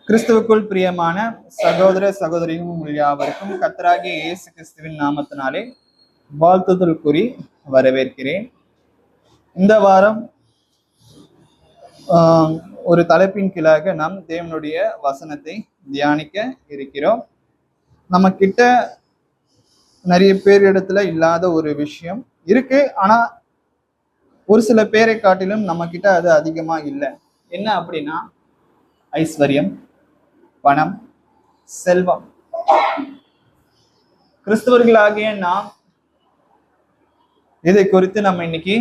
கிறிஸ்துவுக்குள் பிரியமான சகோதர சகோதரியும் யாவருக்கும் கர்த்தராகிய இயேசு கிறிஸ்துவின் நாமத்தினாலே வாழ்த்துதல் கூறி வரவேற்கிறேன். இந்த வாரம் ஒரு தலைப்பின் கீழாக நாம் தேவனுடைய வசனத்தை தியானிக்க இருக்கிறோம். நம்ம கிட்ட நிறைய பேர் இடத்துல இல்லாத ஒரு விஷயம் இருக்கு, ஆனா ஒரு சில பேரை காட்டிலும் நம்ம கிட்ட அது அதிகமா இல்லை. என்ன அப்படின்னா ஐஸ்வர்யம், பணம், செல்வம். கிறிஸ்தவர்களாகிய நாம் இதை குறித்து நம்ம இன்னைக்கு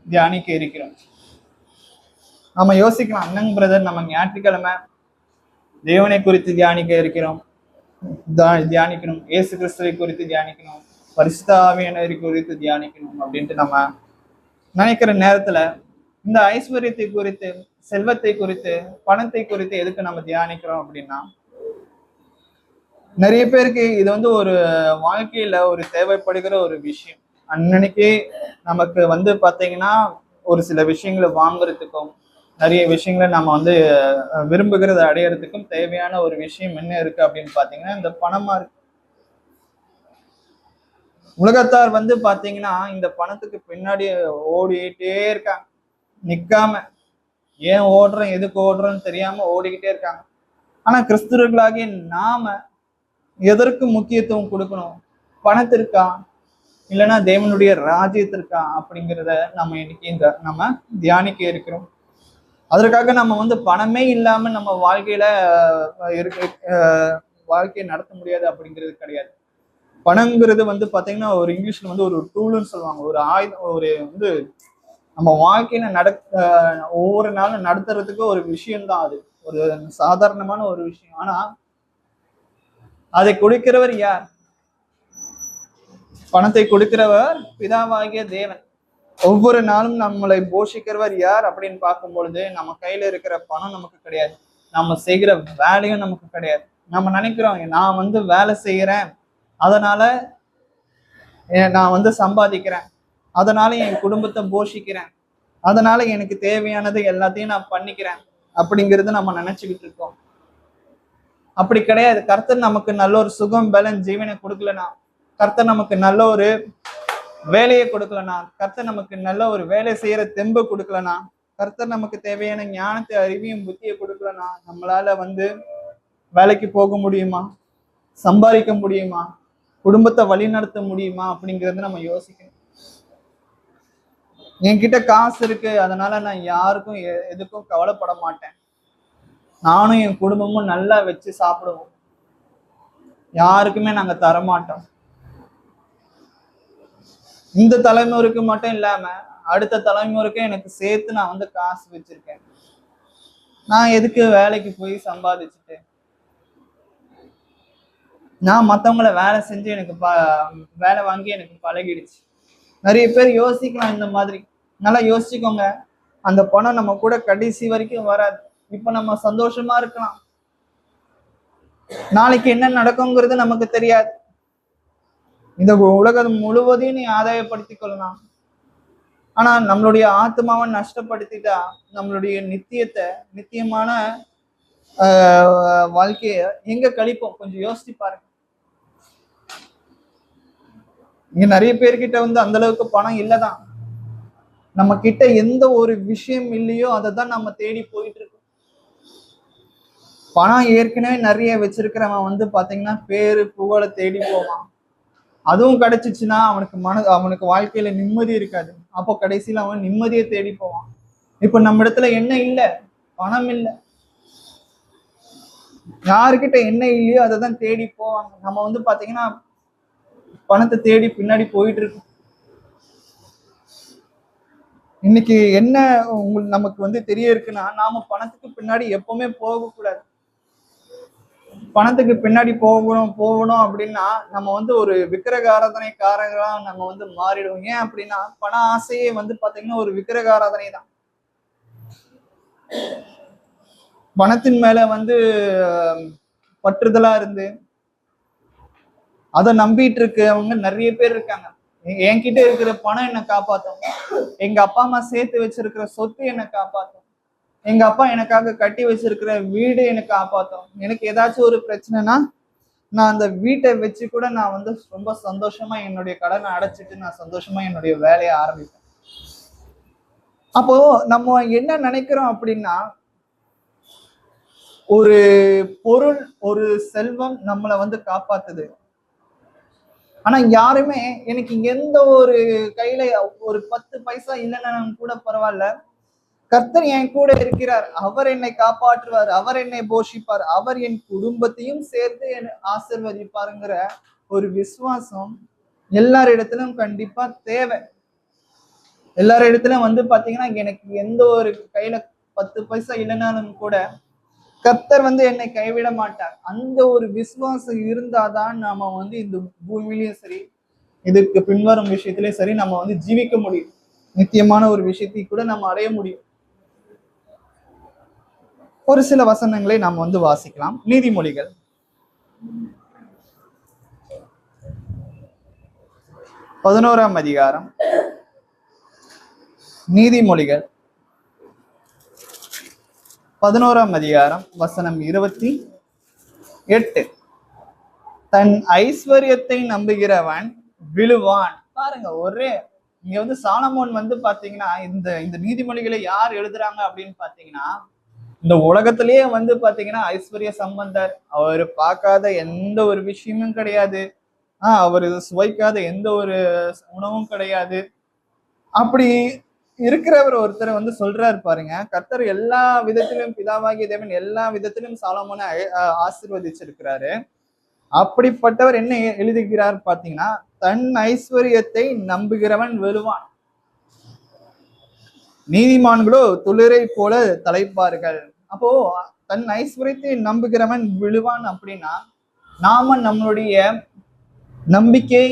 தியானிக்க இருக்கிறோம். நம்ம யோசிக்கலாம், அண்ணன் பிரதர், நம்ம ஞாயிற்றுக்கிழமை தேவனை குறித்து தியானிக்க இருக்கிறோம், தியானிக்கணும், இயேசு கிறிஸ்துவை குறித்து தியானிக்கணும், பரிசுத்த ஆவியானவரை குறித்து தியானிக்கணும் அப்படின்ட்டு நம்ம நினைக்கிற நேரத்துல இந்த ஐஸ்வர்யத்தை குறித்து, செல்வத்தை குறித்து, பணத்தை குறித்து எதுக்கு நம்ம தியானிக்கிறோம் அப்படின்னா, நிறைய பேருக்கு இது ஒரு வாழ்க்கையில ஒரு தேவைப்படுகிற ஒரு விஷயம். அன்னைக்கு நமக்கு பாத்தீங்கன்னா ஒரு சில விஷயங்களை வாங்குறதுக்கும், நிறைய விஷயங்களை நம்ம விரும்புகிறத அடையிறதுக்கும் தேவையான ஒரு விஷயம் என்ன இருக்கு அப்படின்னு பாத்தீங்கன்னா இந்த பணமா இருக்கு. உலகத்தார் பாத்தீங்கன்னா இந்த பணத்துக்கு பின்னாடி ஓடிக்கிட்டே இருக்காங்க, நிக்காம. ஏன் ஓடுறோம், எதுக்கு ஓடுறோம்னு தெரியாம ஓடிக்கிட்டே இருக்காங்க. ஆனா கிறிஸ்தவர்களாகிய நாம எதற்கு முக்கியத்துவம் கொடுக்கணும்? பணத்திற்கா, இல்லைன்னா தேவனுடைய ராஜ்யத்திற்கா அப்படிங்கிறத நம்ம இன்னைக்கு நம்ம தியானிக்க இருக்கிறோம். அதற்காக நம்ம பணமே இல்லாம நம்ம வாழ்க்கையில வாழ்க்கையை நடத்த முடியாது அப்படிங்கிறது கிடையாது. பணங்கிறது பாத்தீங்கன்னா ஒரு இங்கிலீஷ்ல ஒரு டூல்னு சொல்லுவாங்க, ஒரு ஆயுதம், ஒரு நம்ம வாழ்க்கையில ஒவ்வொரு நாளும் நடத்துறதுக்கு ஒரு விஷயம்தான். அது ஒரு சாதாரணமான ஒரு விஷயம். ஆனா அதை கொடுக்கிறவர் யார்? பணத்தை கொடுக்கிறவர் பிதாவாகிய தேவன். ஒவ்வொரு நாளும் நம்மளை போஷிக்கிறவர் யார் அப்படின்னு பார்க்கும் பொழுது நம்ம கையில இருக்கிற பணம் நமக்கு கிடையாது, நம்ம செய்கிற வேலையும் நமக்கு கிடையாது. நம்ம நினைக்கிறோம், நான் வேலை செய்யறேன், அதனால நான் சம்பாதிக்கிறேன், அதனால என் குடும்பத்தை போஷிக்கிறேன், அதனால எனக்கு தேவையானது எல்லாத்தையும் நான் பண்ணிக்கிறேன் அப்படிங்கிறது நம்ம நினைச்சுக்கிட்டு இருக்கோம். அப்படி கிடையாது. கர்த்தர் நமக்கு நல்ல ஒரு சுகம், பலன், ஜீவனை கொடுக்கலனா, கர்த்தர் நமக்கு நல்ல ஒரு வேலையை கொடுக்கலனா, கர்த்தர் நமக்கு நல்ல ஒரு வேலை செய்யற தெம்பு கொடுக்கலனா, கர்த்தர் நமக்கு தேவையான ஞானத்தை, அறிவையும், புத்தியை கொடுக்கலனா, நம்மளால வேலைக்கு போக முடியுமா, சம்பாதிக்க முடியுமா, குடும்பத்தை வழி நடத்த முடியுமா அப்படிங்கிறது நம்ம யோசிக்கணும். என்கிட்ட காசு இருக்கு, அதனால நான் யாருக்கும் எதுக்கும் கவலைப்பட மாட்டேன், நானும் என் குடும்பமும் நல்லா வச்சு சாப்பிடுவோம், யாருக்குமே நாங்க தரமாட்டோம். இந்த தலைமுறைக்கு மட்டும் இல்லாம அடுத்த தலைமுறைக்கு எனக்கு சேர்த்து நான் காசு வச்சிருக்கேன், நான் எதுக்கு வேலைக்கு போய் சம்பாதிச்சுட்டு, நான் மற்றவங்களை வேலை செஞ்சு எனக்கு வேலை வாங்கி எனக்கு பழகிடுச்சு. நிறைய பேர் யோசிக்கலாம் இந்த மாதிரி. நல்லா யோசிச்சுக்கோங்க, அந்த பணம் நம்ம கூட கடைசி வரைக்கும் வராது. இப்ப நம்ம சந்தோஷமா இருக்கலாம், நாளைக்கு என்ன நடக்குங்கிறது நமக்கு தெரியாது. இந்த உலகம் முழுவதையும் நீ ஆதாயப்படுத்திக் கொள்ளலாம், ஆனா நம்மளுடைய ஆத்மாவை நஷ்டப்படுத்திட்டா நம்மளுடைய நித்தியமான வாழ்க்கைய எங்க கழிப்போம்? கொஞ்சம் யோசிச்சு பாருங்க. இங்க நிறைய பேர்கிட்ட அந்த அளவுக்கு பணம் இல்லதான். நம்ம கிட்ட எந்த ஒரு விஷயம் இல்லையோ அதை தான் நம்ம தேடி போயிட்டு இருக்கோம். பணம் ஏற்கனவே நிறைய வச்சிருக்கிறவன் பாத்தீங்கன்னா பேரு புகழை தேடி போவான். அதுவும் கிடைச்சிச்சுன்னா அவனுக்கு வாழ்க்கையில நிம்மதி இருக்காது. அப்போ கடைசியில அவன் நிம்மதியை தேடி போவான். இப்ப நம்ம இடத்துல என்ன இல்லை? பணம் இல்லை. யாருக்கிட்ட என்ன இல்லையோ அதை தான் தேடி போவாங்க. நம்ம பாத்தீங்கன்னா பணத்தை தேடி பின்னாடி போயிட்டு இருக்கு. இன்னைக்கு என்ன நமக்கு தெரிய இருக்குன்னா, நாம பணத்துக்கு பின்னாடி எப்பவுமே போகக்கூடாது. பணத்துக்கு பின்னாடி போகணும் அப்படின்னா நம்ம ஒரு விக்கிரக ஆராதனைக்காரங்களா நம்ம மாறிடுவோம். ஏன் அப்படின்னா பண ஆசையே பாத்தீங்கன்னா ஒரு விக்கிரக ஆராதனை தான். பணத்தின் மேல பற்றுதலா இருந்து அதை நம்பிட்டு இருக்கவங்க நிறைய பேர் இருக்காங்க. என்கிட்ட இருக்கிற பணம் என்னை காப்பாற்றும், எங்க அப்பா அம்மா சேர்த்து வச்சிருக்கிற சொத்து என்னை காப்பாற்றும், எங்க அப்பா எனக்காக கட்டி வச்சிருக்கிற வீடு எனக்கு காப்பாத்தும். எனக்கு ஏதாச்சும் ஒரு பிரச்சனைனா நான் அந்த வீட்டை வச்சு கூட நான் வந்து ரொம்ப சந்தோஷமா என்னுடைய கடனை அடைச்சிட்டு நான் சந்தோஷமா என்னுடைய வேலையை ஆரம்பிப்பேன். அப்போ நம்ம என்ன நினைக்கிறோம் அப்படின்னா, ஒரு பொருள், ஒரு செல்வம் நம்மளை வந்து காப்பாத்துது. ஆனா யாருமே எனக்கு எந்த ஒரு கையில ஒரு 10 பைசா இல்லைன்னாலும் கூட பரவாயில்ல, கர்த்தர் என் கூட இருக்கிறார், அவர் என்னை காப்பாற்றுவார், அவர் என்னை போஷிப்பார், அவர் என் குடும்பத்தையும் சேர்த்து என்னை ஆசிர்வதிப்பாருங்கிற ஒரு விசுவாசம் எல்லாரிடத்திலும் கண்டிப்பா தேவை. எல்லாரிடத்திலும் வந்து பாத்தீங்கன்னா, எனக்கு எந்த ஒரு கையில 10 பைசா இல்லைனாலும் கூட கர்த்தர் வந்து என்னை கைவிட மாட்டார். அந்த ஒரு விசுவாசம் இருந்தாதான் நாம வந்து இந்த பூமியிலையும் சரி, இதுக்கு பின்வரும் விஷயத்திலயும் சரி, நம்ம வந்து ஜீவிக்க முடியும். நித்தியமான ஒரு விஷயத்தை கூட நம்ம அடைய முடியும். ஒரு சில வசனங்களை நாம் வந்து வாசிக்கலாம். நீதிமொழிகள் 11ஆம் அதிகாரம். நீதிமொழிகள் 11ஆம் அதிகாரம் வசனம் 28. தன் ஐஸ்வர்யத்தை நம்புகிறவன் விழுவான். பாருங்க, ஒரே இங்க வந்து சாலமோன் வந்து பாத்தீங்கன்னா, இந்த இந்த நீதிமொழிகளை யார் எழுதுறாங்க அப்படின்னு பாத்தீங்கன்னா, இந்த உலகத்திலேயே வந்து பாத்தீங்கன்னா ஐஸ்வர்ய சம்பந்தர். அவர் பார்க்காத எந்த ஒரு விஷயமும் கிடையாது. அவர் சுவைக்காத எந்த ஒரு உணவும் கிடையாது. அப்படி இருக்கிறவர் ஒருத்தர் வந்து சொல்றாரு பாருங்க, கர்த்தர் எல்லா விதத்திலும், பிதாவாகிய தேவன் எல்லா விதத்திலும் சாலமோனை ஆசீர்வதிச்சிருக்கிறாரு. அப்படிப்பட்டவர் என்ன எழுதுகிறார் பாத்தீங்கன்னா, தன் ஐஸ்வர்யத்தை நம்புகிறவன் விழுவான், நீதிமான்களோ துளிரை போல தலைப்பார்கள். அப்போ தன் ஐஸ்வர்யத்தை நம்புகிறவன் விழுவான் அப்படின்னா, நாம நம்மளுடைய நம்பிக்கை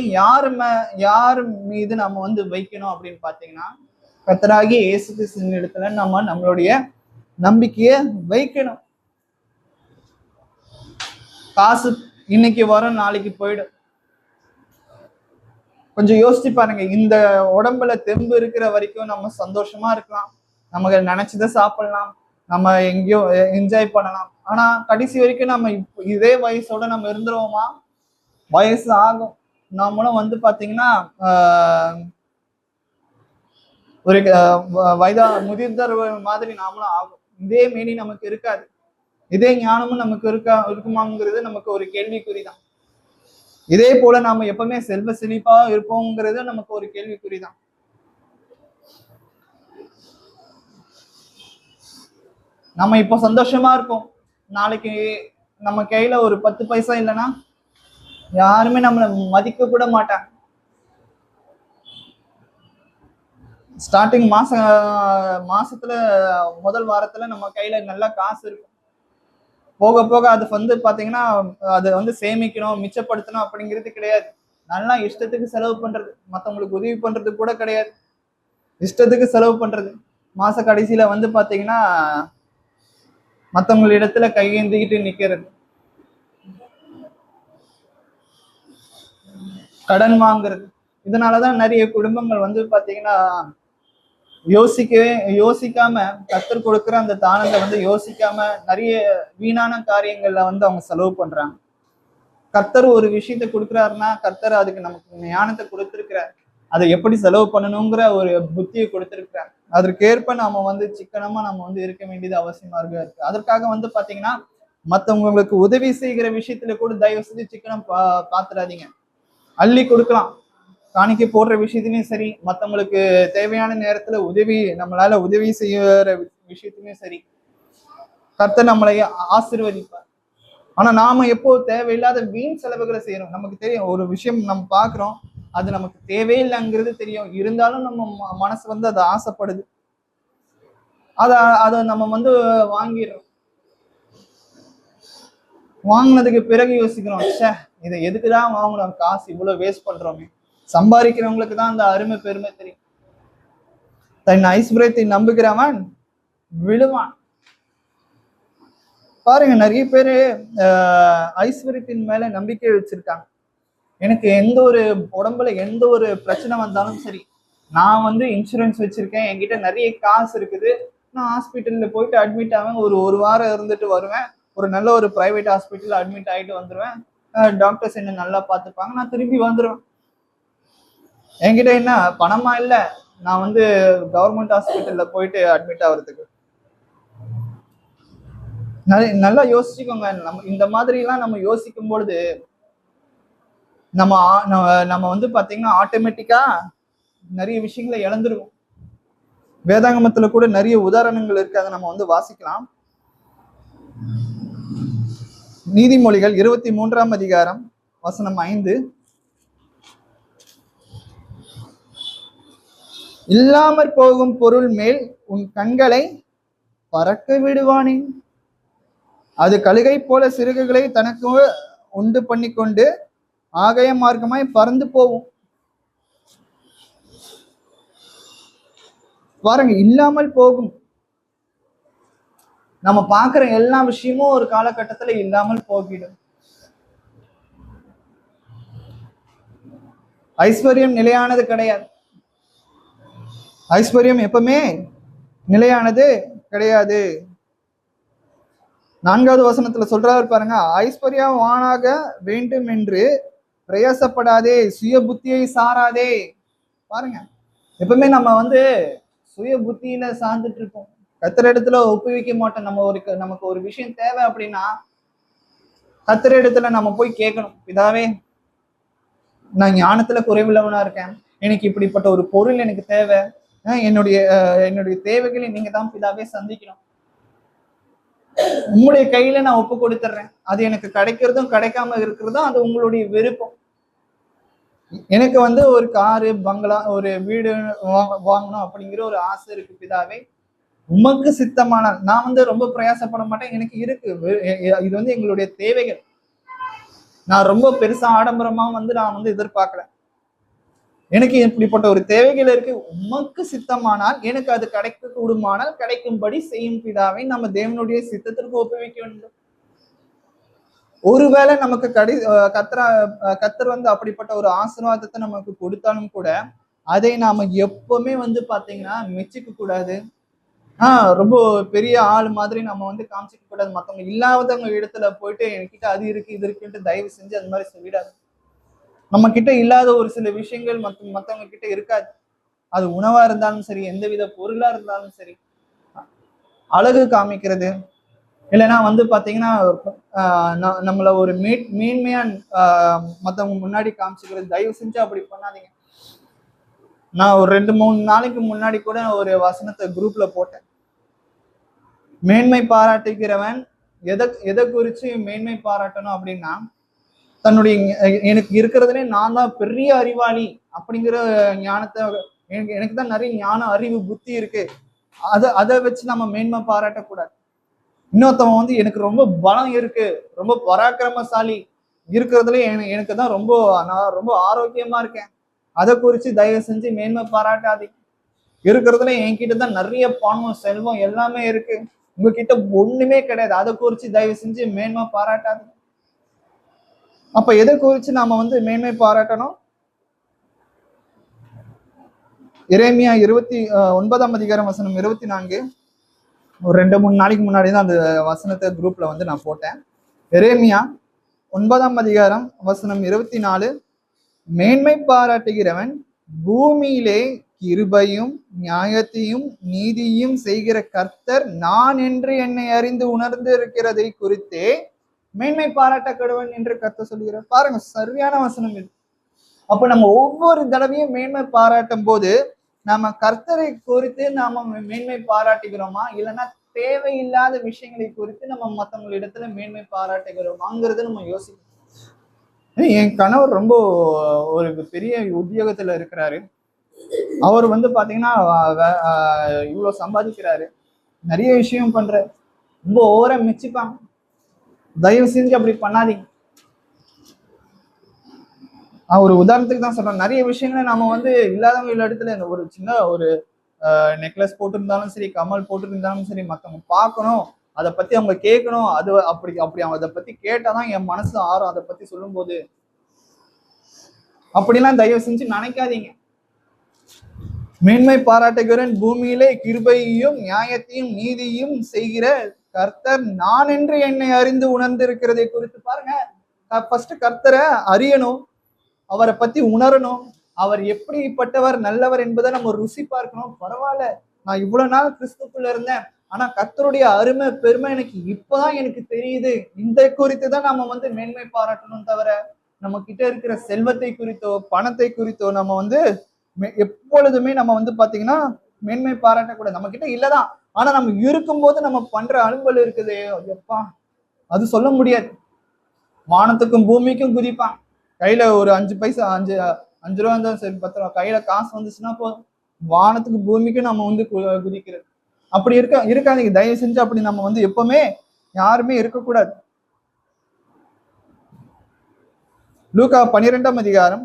யார் மீது நம்ம வந்து வைக்கணும் அப்படின்னு பாத்தீங்கன்னா, கர்த்தராகிய இயேசு கிறிஸ்துவின் இடத்துல நம்ம நம்மளுடைய நம்பிக்கையை வைக்கணும். காசு இன்னைக்கு வரும், நாளைக்கு போயிடும். கொஞ்சம் யோசிச்சு பாருங்க, இந்த உடம்புல தெம்பு இருக்கிற வரைக்கும் நம்ம சந்தோஷமா இருக்கலாம், நமக்கு நினைச்சதை சாப்பிடலாம், நம்ம எங்கேயோ என்ஜாய் பண்ணலாம். ஆனா கடைசி வரைக்கும் நம்ம இதே வயசோட நம்ம இருந்துருவோமா? வயசு ஆகும், நம்மளும் வந்து பாத்தீங்கன்னா ஒரு முதிர்ந்தர் மாதிரி நாமளும் ஆகும். இதே மேனி நமக்கு இருக்காது, இதே ஞானமும் நமக்கு இருக்குமாங்கிறது நமக்கு ஒரு கேள்விக்குறிதான். இதே போல நாம எப்பவுமே செல்வ செழிப்பா இருப்போங்கிறது நமக்கு ஒரு கேள்விக்குறிதான். நம்ம இப்போ சந்தோஷமா இருப்போம், நாளைக்கு நம்ம கையில ஒரு 10 பைசா இல்லைன்னா யாருமே நம்மளை மதிக்க கூட மாட்டாங்க. ஸ்டார்டிங் மாசத்துல முதல் வாரத்துல நம்ம கையில நல்லா காசு இருக்கும். போக போக அது வந்து பாத்தீங்கன்னா, அதை வந்து சேமிக்கணும், மிச்சப்படுத்தணும் அப்படிங்கிறது கிடையாது. நல்லா இஷ்டத்துக்கு செலவு பண்றது, மற்றவங்களுக்கு உதவி பண்றது கூட கிடையாது, இஷ்டத்துக்கு செலவு பண்றது. மாச கடைசியில வந்து பாத்தீங்கன்னா மற்றவங்களிடத்துல கையேந்திக்கிட்டு நிக்கிறது, கடன் வாங்குறது. இதனாலதான் நிறைய குடும்பங்கள் வந்து பாத்தீங்கன்னா யோசிக்காம கர்த்தர் கொடுக்குற அந்த தானத்தை வந்து யோசிக்காம நிறைய வீணான காரியங்கள்ல வந்து அவங்க செலவு பண்றாங்க. கர்த்தர் ஒரு விஷயத்த கொடுக்குறாருன்னா, கர்த்தர் அதுக்கு நமக்கு ஞானத்தை கொடுத்திருக்கிறார், அதை எப்படி செலவு பண்ணணுங்கிற ஒரு புத்தியை கொடுத்திருக்கிறார். அதற்கேற்ப நாம வந்து சிக்கனமா நம்ம வந்து இருக்க வேண்டியது அவசியமா இருக்கு. அதற்காக வந்து பாத்தீங்கன்னா மற்றவங்களுக்கு உதவி செய்கிற விஷயத்துல கூட தயவு செஞ்சு சிக்கனம் பாத்துறாதீங்க. அள்ளி கொடுக்கலாம், காணிக்கை போடுற விஷயத்துலயும் சரி, மற்றவங்களுக்கு தேவையான நேரத்துல நம்மளால உதவி செய்யற விஷயத்துலயும் சரி, கர்த்தர் நம்மளை ஆசீர்வதிப்பார். ஆனா நாம எப்போ தேவையில்லாத வீண் செலவுகளை செய்யறோம். நமக்கு தெரியும் ஒரு விஷயம் நம்ம பாக்குறோம், அது நமக்கு தேவையில்லைங்கிறது தெரியும், இருந்தாலும் நம்ம மனசு வந்து அது ஆசைப்படுது, அதை நம்ம வந்து வாங்கிடுறோம். வாங்கினதுக்கு பிறகு யோசிக்கிறோம், இதை எதுக்குதான் வாங்கணும், காசு இவ்வளவு வேஸ்ட் பண்றோமே. சம்பாதிக்கிறவங்களுக்கு தான் அந்த அருமை பெருமை தெரியும். தன் ஐஸ்வர்யத்தை நம்புகிறவன் விழுவான். பாருங்க, நிறைய பேரு ஐஸ்வர்யத்தின் மேல நம்பிக்கை வச்சிருக்காங்க. எனக்கு எந்த ஒரு உடம்புல எந்த ஒரு பிரச்சனை வந்தாலும் சரி, நான் வந்து இன்சூரன்ஸ் வச்சிருக்கேன், என்கிட்ட நிறைய காசு இருக்குது, நான் ஹாஸ்பிட்டல்ல போயிட்டு அட்மிட் ஆவேன், ஒரு வாரம் இருந்துட்டு வருவேன், ஒரு நல்ல ஒரு பிரைவேட் ஹாஸ்பிட்டல் அட்மிட் ஆகிட்டு வந்துடுவேன், டாக்டர்ஸ் என்ன நல்லா பார்த்துப்பாங்க, நான் திரும்பி வந்துடுவேன். என்கிட்ட என்ன பணமா இல்லை நான் வந்து கவர்மெண்ட் ஹாஸ்பிட்டல்ல போயிட்டு அட்மிட் ஆகிறதுக்கு. நல்லா யோசிச்சுக்கோங்க. நம்ம இந்த மாதிரி எல்லாம் நம்ம யோசிக்கும் பொழுது நம்ம நம்ம வந்து பாத்தீங்கன்னா ஆட்டோமேட்டிக்கா நிறைய விஷயங்களை இழந்துருவோம். வேதாகமத்துல கூட நிறைய உதாரணங்கள் இருக்கு, அதை நம்ம வந்து வாசிக்கலாம். நீதிமொழிகள் 23ஆம் அதிகாரம் வசனம் 5. இல்லாமற் போகும் பொருள் மேல் உன் கண்களை பறக்க விடுவானே, அது கழுகை போல சிறகுகளை தனக்கு உண்டு பண்ணி கொண்டு ஆகாய மார்க்கமாய் பறந்து போகும். பாருங்க, இல்லாமல் போகும். நம்ம பார்க்கிற எல்லா விஷயமும் ஒரு காலகட்டத்துல இல்லாமல் போகிடும். ஐஸ்வர்யம் நிலையானது கிடையாது. ஐஸ்வர்யம் எப்பவுமே நிலையானது கிடையாது. 4வது வசனத்துல சொல்றாரு பாருங்க, ஐஸ்வர்யவானாக வேண்டும் என்று பிரயாசப்படாதே, சுய புத்தியை சாராதே. பாருங்க, எப்பவுமே நம்ம வந்து சுய புத்தியில சார்ந்துட்டு இருக்கோம், கர்த்தர் இடத்துல ஒப்புவிக்க மாட்டோம். நமக்கு ஒரு விஷயம் தேவை அப்படின்னா கர்த்தர் இடத்துல நம்ம போய் கேட்கணும், பிதாவே நான் ஞானத்துல குறைவுள்ளவனா இருக்கேன், எனக்கு இப்படிப்பட்ட ஒரு பொருள் எனக்கு தேவை, என்னுடைய தேவைகளை நீங்க தான் பிதாவே சந்திக்கணும், உங்களுடைய கையில நான் ஒப்பு கொடுத்துட்றேன், அது எனக்கு கிடைக்கிறதும் கிடைக்காம இருக்கிறதும் அது உங்களுடைய விருப்பம். எனக்கு வந்து ஒரு காரு பங்களா ஒரு வீடு வாங்கணும் அப்படிங்கிற ஒரு ஆசை இருக்கு பிதாவே, உமக்கு சித்தமானால். நான் வந்து ரொம்ப பிரயாசப்பட மாட்டேன், எனக்கு இருக்கு, இது வந்து எங்களுடைய தேவைகள், நான் ரொம்ப பெருசா ஆடம்பரமா வந்து நான் வந்து எதிர்பார்க்கல, எனக்கு இப்படிப்பட்ட ஒரு தேவைகள் இருக்கு, உமக்கு சித்தமானால் எனக்கு அது கிடைக்க கூடுமானால் கிடைக்கும்படி செய்யும் பிதாவை நம்ம தேவனுடைய சித்தத்திற்கு ஒப்புவிக்க வேண்டும். ஒருவேளை நமக்கு கர்த்தர் வந்து அப்படிப்பட்ட ஒரு ஆசீர்வாதத்தை நமக்கு கொடுத்தாலும் கூட அதை நாம எப்பவுமே வந்து பாத்தீங்கன்னா மெச்சிக்க கூடாது, ரொம்ப பெரிய ஆள் மாதிரி நம்ம வந்து காமிச்சிக்க கூடாது. மத்தவங்க இல்லாதவங்க இடத்துல போயிட்டு என்கிட்ட அது இருக்கு இது இருக்குன்ட்டு தயவு செஞ்சு அது மாதிரி சொல்லிடாது. நம்ம கிட்ட இல்லாத ஒரு சில விஷயங்கள் மத்தவங்க கிட்ட இருக்காது. அது உணவா இருந்தாலும் சரி, எந்தவித பொருளா இருந்தாலும் சரி, அழகு காமிக்கிறது இல்லைன்னா வந்து பாத்தீங்கன்னா நம்மள ஒரு மேன்மையா மத்தவங்க முன்னாடி காமிச்சுக்கிறது, தயவு செஞ்சு அப்படி பண்ணாதீங்க. நான் ஒரு 2-3 நாளைக்கு முன்னாடி கூட ஒரு வசனத்தை குரூப்ல போட்டேன். மேன்மை பாராட்டுகிறவன் எதை குறிச்சு மேன்மை பாராட்டணும் அப்படின்னா, தன்னுடைய எனக்கு இருக்கிறதுலே நான் தான் பெரிய அறிவாளி அப்படிங்கிற ஞானத்தை, எனக்கு தான் நிறைய ஞான அறிவு புத்தி இருக்கு, அதை வச்சு நம்ம மேன்மை பாராட்டக்கூடாது. இன்னொருத்தவன் வந்து எனக்கு ரொம்ப பலம் இருக்கு, ரொம்ப பராக்கிரமசாலி இருக்கிறதுல எனக்கு தான் நான் ரொம்ப ஆரோக்கியமா இருக்கேன், அதை குறிச்சு தயவு செஞ்சு மேன்மை பாராட்டாதீங்க. இருக்கிறதுல என்கிட்ட தான் நிறைய பணம் செல்வம் எல்லாமே இருக்கு, உங்ககிட்ட ஒண்ணுமே கிடையாது, அதை குறிச்சு தயவு செஞ்சு மேன்மை பாராட்டாதீங்க. அப்ப எதை குறிச்சு நாம வந்து மேன்மை பாராட்டணும்? எரேமியா 29ஆம் அதிகாரம் வசனம் 24. ஒரு 2-3 நாளைக்கு முன்னாடி தான் அந்த வசனத்தை குரூப்ல வந்து நான் போட்டேன். எரேமியா 9ஆம் அதிகாரம் வசனம் 24. மேன்மை பாராட்டுகிறவன் பூமியிலே கிருபையும் நியாயத்தையும் நீதியும் செய்கிற கர்த்தர் நான் என்று என்னை அறிந்து உணர்ந்து இருக்கிறதை குறித்தே மேன்மை பாராட்டக்கடுவன் என்று கர்த்தர் சொல்கிறார். பாருங்க, சரியான வசனம் இது. அப்ப நம்ம ஒவ்வொரு தடவையும் மேன்மை பாராட்டும் போது நம்ம கர்த்தரை குறித்து நாம மேன்மை பாராட்டுகிறோமா, இல்லைன்னா தேவையில்லாத விஷயங்களை குறித்து நம்ம மற்றவங்களிடத்துல மேன்மை பாராட்டுகிறோமாங்கிறத நம்ம யோசிக்கணும். என் கணவர் ரொம்ப ஒரு பெரிய உத்தியோகத்துல இருக்கிறாரு, அவர் வந்து பாத்தீங்கன்னா இவ்வளவு சம்பாதிக்கிறாரு, நிறைய விஷயம் பண்றாரு, ரொம்ப ஓவரா மெச்சிப்பாங்க. தயவு செஞ்சு அப்படி பண்ணாதீங்க. ஒரு உதாரணத்துக்கு தான் சொல்றேன், நிறைய விஷயங்களை நம்ம வந்து இல்லாதவங்க இடத்துல ஒரு சின்ன ஒரு நெக்லஸ் போட்டிருந்தாலும் சரி, கமல் போட்டிருந்தாலும் சரி, மற்றவங்க பார்க்கணும், அதை பத்தி அவங்க கேட்கணும், அது அப்படி அவங்க அதை பத்தி கேட்டாதான் என் மனசு ஆறும். அதை பத்தி சொல்லும் போது அப்படிலாம் தயவு செஞ்சு நினைக்காதீங்க. மேன்மை பாராட்டுகிறேன், பூமியிலே கிருபையையும் நியாயத்தையும் நீதியும் செய்கிற கர்த்தர் நான் என்று என்னை அறிந்து உணர்ந்திருக்கிறதை குறித்து பாருங்க. ஃபர்ஸ்ட் கர்த்தரை அறியணும், அவரை பத்தி உணரணும், அவர் எப்படிப்பட்டவர் நல்லவர் என்பதை நம்ம ருசி பார்க்கணும். பரவாயில்ல, நான் இவ்வளவு நாள் கிறிஸ்துக்குள்ள இருந்தேன், ஆனா கர்த்தருடைய அருமை பெருமை எனக்கு இப்பதான் எனக்கு தெரியுது. இந்த குறித்து தான் நம்ம வந்து மேன்மை பாராட்டணும். தவிர நம்ம கிட்ட இருக்கிற செல்வத்தை குறித்தோ பணத்தை குறித்தோ நம்ம எப்பொழுதுமே நம்ம பாத்தீங்கன்னா மேன்மை பாராட்டக்கூடாது. நம்ம கிட்ட இல்லதான், ஆனா நம்ம இருக்கும்போது நம்ம பண்ற அலுவல் இருக்குது எப்பா, அது சொல்ல முடியாது. வானத்துக்கும் பூமிக்கும் குதிப்பான். கையில ஒரு 5 பைசா 5 ரூபா இருந்தாலும் சரி 10 ரூபா கையில காசு வந்துச்சுன்னா போதும், வானத்துக்கு பூமிக்கும் நம்ம குதிக்கிறது. அப்படி இருக்காதீங்க தயவு செஞ்சு. அப்படி நம்ம எப்பவுமே யாருமே இருக்கக்கூடாது. லூக்கா 12ஆம் அதிகாரம்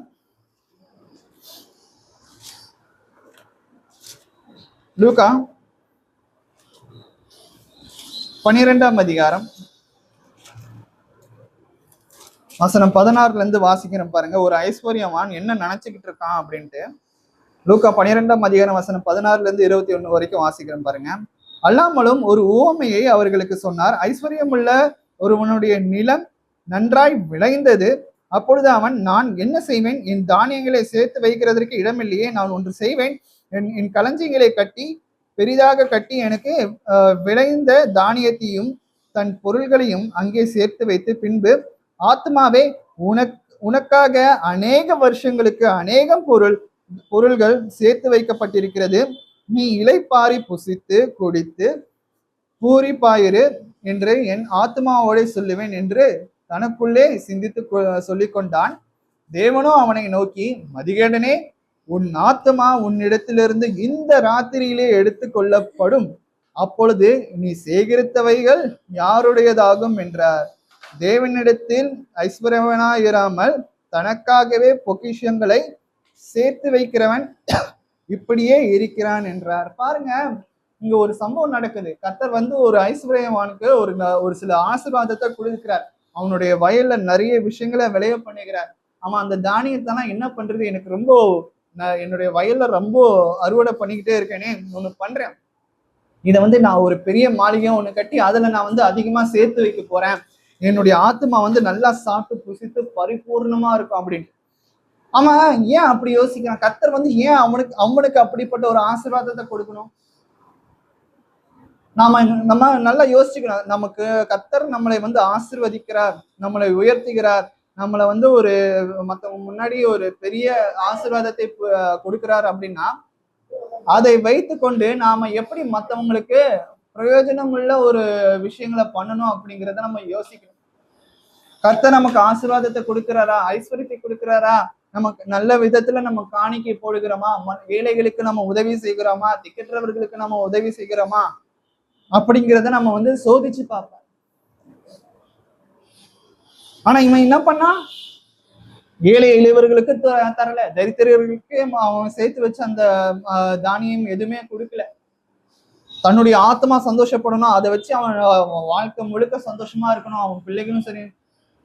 லூக்கா 12ஆம் அதிகாரம் வசனம் 16ல இருந்து வாசிக்கிறேன் பாருங்க. ஒரு ஐஸ்வர்யவான் என்ன நினைச்சுக்கிட்டு இருக்கான் அப்படின்ட்டு. லூக்கா 12ஆம் அதிகாரம் வசனம் 16ல இருந்து 21 வரைக்கும் வாசிக்கிறேன் பாருங்க. அல்லாமலும் ஒரு உவமையை அவர்களுக்கு சொன்னார். ஐஸ்வர்யமுள்ள ஒருவனுடைய நிலம் நன்றாய் விளைந்தது. அப்பொழுது அவன், நான் என்ன செய்வேன்? என் தானியங்களை சேர்த்து வைக்கிறதற்கு இடமில்லையே. நான் ஒன்று செய்வேன், என் களஞ்சியங்களை கட்டி பெரிதாக கட்டி எனக்கு விளைந்த தானியத்தையும் தன் பொருள்களையும் அங்கே சேர்த்து வைத்து, பின்பு ஆத்மாவே, உனக்காக அநேக வருஷங்களுக்கு அநேகம் பொருள்கள் சேர்த்து வைக்கப்பட்டிருக்கிறது. நீ இளைப்பாரி புசித்து குடித்து பூரிப்பாயிரு என்று என் ஆத்மாவோட சொல்லுவேன் என்று தனக்குள்ளே சிந்தித்து சொல்லிக் கொண்டான். தேவனோ அவனை நோக்கி, மதிகேடனே, உன் ஆத்மா உன்னிடத்திலிருந்து இந்த ராத்திரியிலே எடுத்து கொள்ளப்படும். அப்பொழுது நீ சேகரித்தவைகள் யாருடையதாகும் என்றார். தேவனிடத்தில் ஐஸ்வர்யவனாயிராமல் தனக்காகவே பொக்கிஷங்களை சேர்த்து வைக்கிறவன் இப்படியே இருக்கிறான் என்றார். பாருங்க, இங்க ஒரு சம்பவம் நடக்குது. கர்த்தர் ஒரு ஐஸ்வர்யவானுக்கு ஒரு சில ஆசீர்வாதத்தை கொடுக்கிறார். அவனுடைய வயல்ல நிறைய விஷயங்களை விளைய பண்ணுகிறார். அவன் அந்த தானியத்தெல்லாம் என்ன பண்றது, எனக்கு ரொம்ப என்னுடைய வயல்ல ரொம்ப அறுவடை பண்ணிக்கிட்டே இருக்கேனே, ஒண்ணு பண்றேன், இதை நான் ஒரு பெரிய மாளிகையை ஒண்ணு கட்டி அதுல நான் அதிகமா சேர்த்து வைக்க போறேன். என்னுடைய ஆத்மா நல்லா சாப்பிட்டு புசித்து பரிபூர்ணமா இருக்கும் அப்படின்ட்டு. அவன் ஏன் அப்படி யோசிக்கிறான்? கர்த்தர் ஏன் அவனுக்கு அப்படிப்பட்ட ஒரு ஆசீர்வாதத்தை கொடுக்கணும்? நம்ம நல்லா யோசிச்சுக்கணும். நமக்கு கர்த்தர் நம்மளை ஆசீர்வதிக்கிறார், நம்மளை உயர்த்துகிறார், நம்மளை ஒரு மத்தவங்க முன்னாடி ஒரு பெரிய ஆசீர்வாதத்தை கொடுக்கிறார் அப்படின்னா, அதை வைத்து கொண்டு நாம எப்படி மற்றவங்களுக்கு பிரயோஜனம் உள்ள ஒரு விஷயங்களை பண்ணணும் அப்படிங்கிறத நம்ம யோசிக்கணும். கர்த்தர் நமக்கு ஆசீர்வாதத்தை கொடுக்கிறாரா, ஐஸ்வர்யத்தை கொடுக்கிறாரா, நமக்கு நல்ல விதத்துல நம்ம காணிக்கை போடுகிறோமா, ஏழைகளுக்கு நம்ம உதவி செய்கிறோமா, திக்கற்றவர்களுக்கு நம்ம உதவி செய்கிறோமா அப்படிங்கிறத நம்ம சோதிச்சு பார்ப்போம். ஆனா இவன் என்ன பண்ணா, ஏழை எளியவர்களுக்கு தரல, தரித்திரர்களுக்கு அவன் சேர்த்து வச்சு அந்த தானியம் எதுவுமே கொடுக்கல. தன்னுடைய ஆத்மா சந்தோஷப்படணும், அதை வச்சு அவன் வாழ்க்கை முழுக்க சந்தோஷமா இருக்கணும், அவன் பிள்ளைகளும் சரி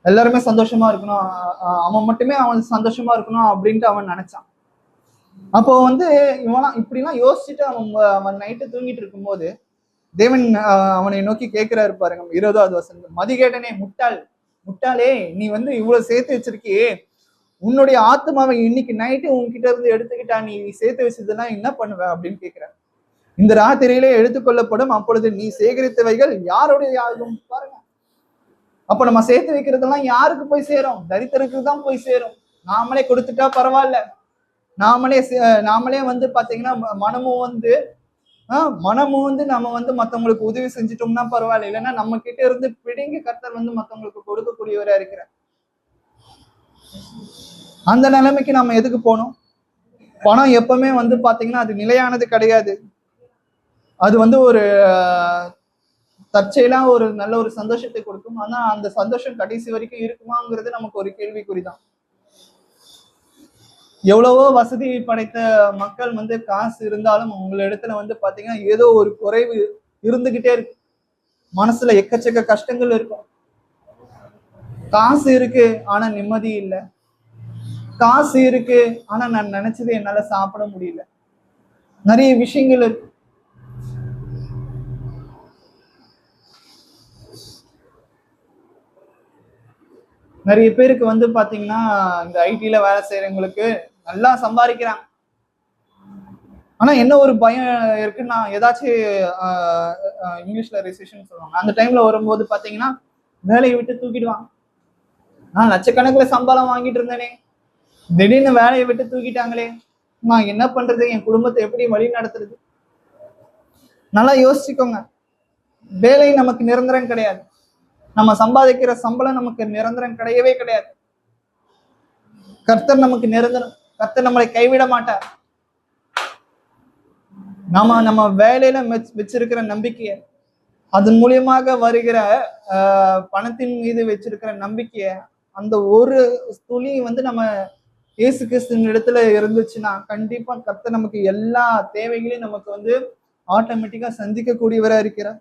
எல்லாருமே சந்தோஷமா இருக்கணும், அவன் மட்டுமே அவன் சந்தோஷமா இருக்கணும் அப்படின்ட்டு அவன் நினைச்சான். அப்போ இப்படிலாம் யோசிச்சுட்டு அவன் நைட்டு தூங்கிட்டு இருக்கும்போது தேவன் அவனை நோக்கி கேட்கிறாரு பாருங்க. 20வது வசனம், மதிகேடனே, முட்டாளே, நீ இவ்வளவு சேர்த்து வச்சிருக்கியே, உன்னுடைய ஆத்மாவை இன்னைக்கு நைட்டு உன்கிட்ட இருந்து எடுத்துக்கிட்டா நீ சேர்த்து வச்சதெல்லாம் என்ன பண்ணுவ அப்படின்னு கேட்கிறார். இந்த ராத்திரியிலே எடுத்துக்கொள்ளப்படும், அப்பொழுது நீ சேகரித்தவைகள் யாருடைய ஆகும். பாருங்க, அப்ப நம்ம சேர்த்து வைக்கிறதெல்லாம் யாருக்கு போய் சேரும்? தரித்திரருக்கு தான் போய் சேரும். நாமளே கொடுத்துட்டா பரவாயில்ல, நாமளே பாத்தீங்கன்னா மனமும் நம்ம மத்தவங்களுக்கு உதவி செஞ்சிட்டோம்னா பரவாயில்ல. இல்லைன்னா நம்ம கிட்ட இருந்து பிடிங்கி கர்த்தர் மத்தவங்களுக்கு கொடுக்கக்கூடியவரா இருக்கிறார். அந்த நிலைமைக்கு நம்ம எதுக்கு போகணும்? பணம் எப்பவுமே பாத்தீங்கன்னா அது நிலையானது கிடையாது. அது ஒரு தற்செயலா ஒரு நல்ல ஒரு சந்தோஷத்தை கொடுக்கும். ஆனா அந்த சந்தோஷம் கடைசி வரைக்கும் இருக்குமாங்கிறது நமக்கு ஒரு கேள்விக்குறிதான். எவ்வளவோ வசதி படைத்த மக்கள் காசு இருந்தாலும் உங்கள இடத்துல பாத்தீங்கன்னா ஏதோ ஒரு குறைவு இருந்துகிட்டே இருக்கு. மனசுல எக்கச்சக்க கஷ்டங்கள் இருக்கும். காசு இருக்கு ஆனா நிம்மதி இல்லை. காசு இருக்கு ஆனா நான் நினைச்சது என்னால சாப்பிட முடியல. நிறைய விஷயங்கள் இருக்கு. நிறைய பேருக்கு வந்து பாத்தீங்கன்னா இந்த ஐடில வேலை செய்யறவங்களுக்கு நல்லா சம்பாதிக்கிறாங்க. ஆனா என்ன ஒரு பயம் இருக்குன்னா, ஏதாச்சும் இங்கிலீஷ்ல ரிசெஷன் சொல்லுவாங்க, அந்த டைம்ல வரும்போது பாத்தீங்கன்னா வேலையை விட்டு தூக்கிடுவாங்க. நான் லட்சக்கணக்கில் சம்பளம் வாங்கிட்டு இருந்தேனே, திடீர்னு வேலையை விட்டு தூக்கிட்டாங்களே, நான் என்ன பண்றது, என் குடும்பத்தை எப்படி வழி நடத்துறது? நல்லா யோசிச்சுக்கோங்க. வேலை நமக்கு நிரந்தரம் கிடையாது. நம்ம சம்பாதிக்கிற சம்பளம் நமக்கு நிரந்தரம் கிடையவே கிடையாது. கர்த்தர் நமக்கு நிரந்தரம். கர்த்தர் நம்மளை கைவிட மாட்டார். நம்ம வேலையில வச்சிருக்கிற நம்பிக்கைய, அதன் மூலியமாக வருகிற பணத்தின் மீது வச்சிருக்கிற நம்பிக்கைய, அந்த ஒரு துளி வந்து நம்ம இயேசு கிறிஸ்துவின் இடத்துல இருந்துச்சுன்னா கண்டிப்பா கர்த்தர் நமக்கு எல்லா தேவைகளையும் நமக்கு வந்து ஆட்டோமேட்டிக்கா சந்திக்கக்கூடியவரா இருக்கிறார்.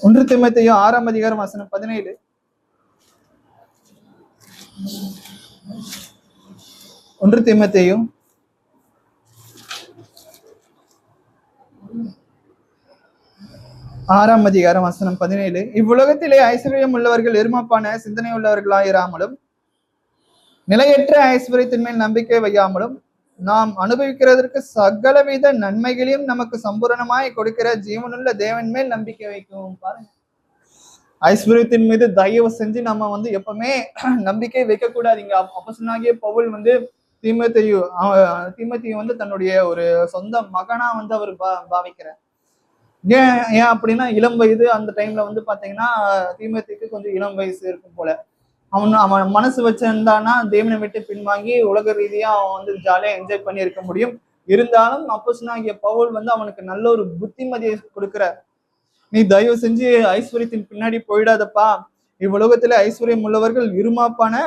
1 தீமோத்தேயு 6ஆம் அதிகாரம் வசனம் 17. 1 தீமோத்தேயு 6ஆம் அதிகாரம் வசனம் 17. இவ்வுலகத்திலே ஐஸ்வர்யம் உள்ளவர்கள் இருமாப்பான சிந்தனை உள்ளவர்களாயிராமலும், நிலையற்ற ஐஸ்வர்யத்தின் மேல் நம்பிக்கை வையாமலும், நாம் அனுபவிக்கிறதற்கு சகலவித நன்மைகளையும் நமக்கு சம்பூரணமாய் கொடுக்கிற ஜீவனுள்ள தேவன் மேல் நம்பிக்கை வைக்கவும். பாருங்க, ஐஸ்வர்யத்தின் மீது தயவு செஞ்சு நம்ம வந்து எப்பவுமே நம்பிக்கை வைக்க கூடாது. இங்க அப்போஸ்தலனாகிய பவுல் வந்து தீமோத்தேயு வந்து தன்னுடைய ஒரு சொந்த மகனா வந்து அவர் பாவிக்கிறார். ஏன் அப்படின்னா, இளம் வயது அந்த டைம்ல வந்து பாத்தீங்கன்னா தீமோத்தேயுக்கு கொஞ்சம் இளம் வயசு இருக்கும் போல. அவன் மனசு வச்சிருந்தானா தேவனை விட்டு பின்வாங்கி உலக ரீதியா அவன் வந்து ஜாலியா என்ஜாய் பண்ணி இருக்க முடியும். இருந்தாலும் அப்போஸ்தலனாகிய பவுல் வந்து அவனுக்கு நல்ல ஒரு புத்திமதியை கொடுக்கிறார். நீ தயவு செஞ்சு ஐஸ்வர்யத்தின் பின்னாடி போயிடாதப்பா. இவ்வுலகத்துல ஐஸ்வர்யம் உள்ளவர்கள் இருமாப்பான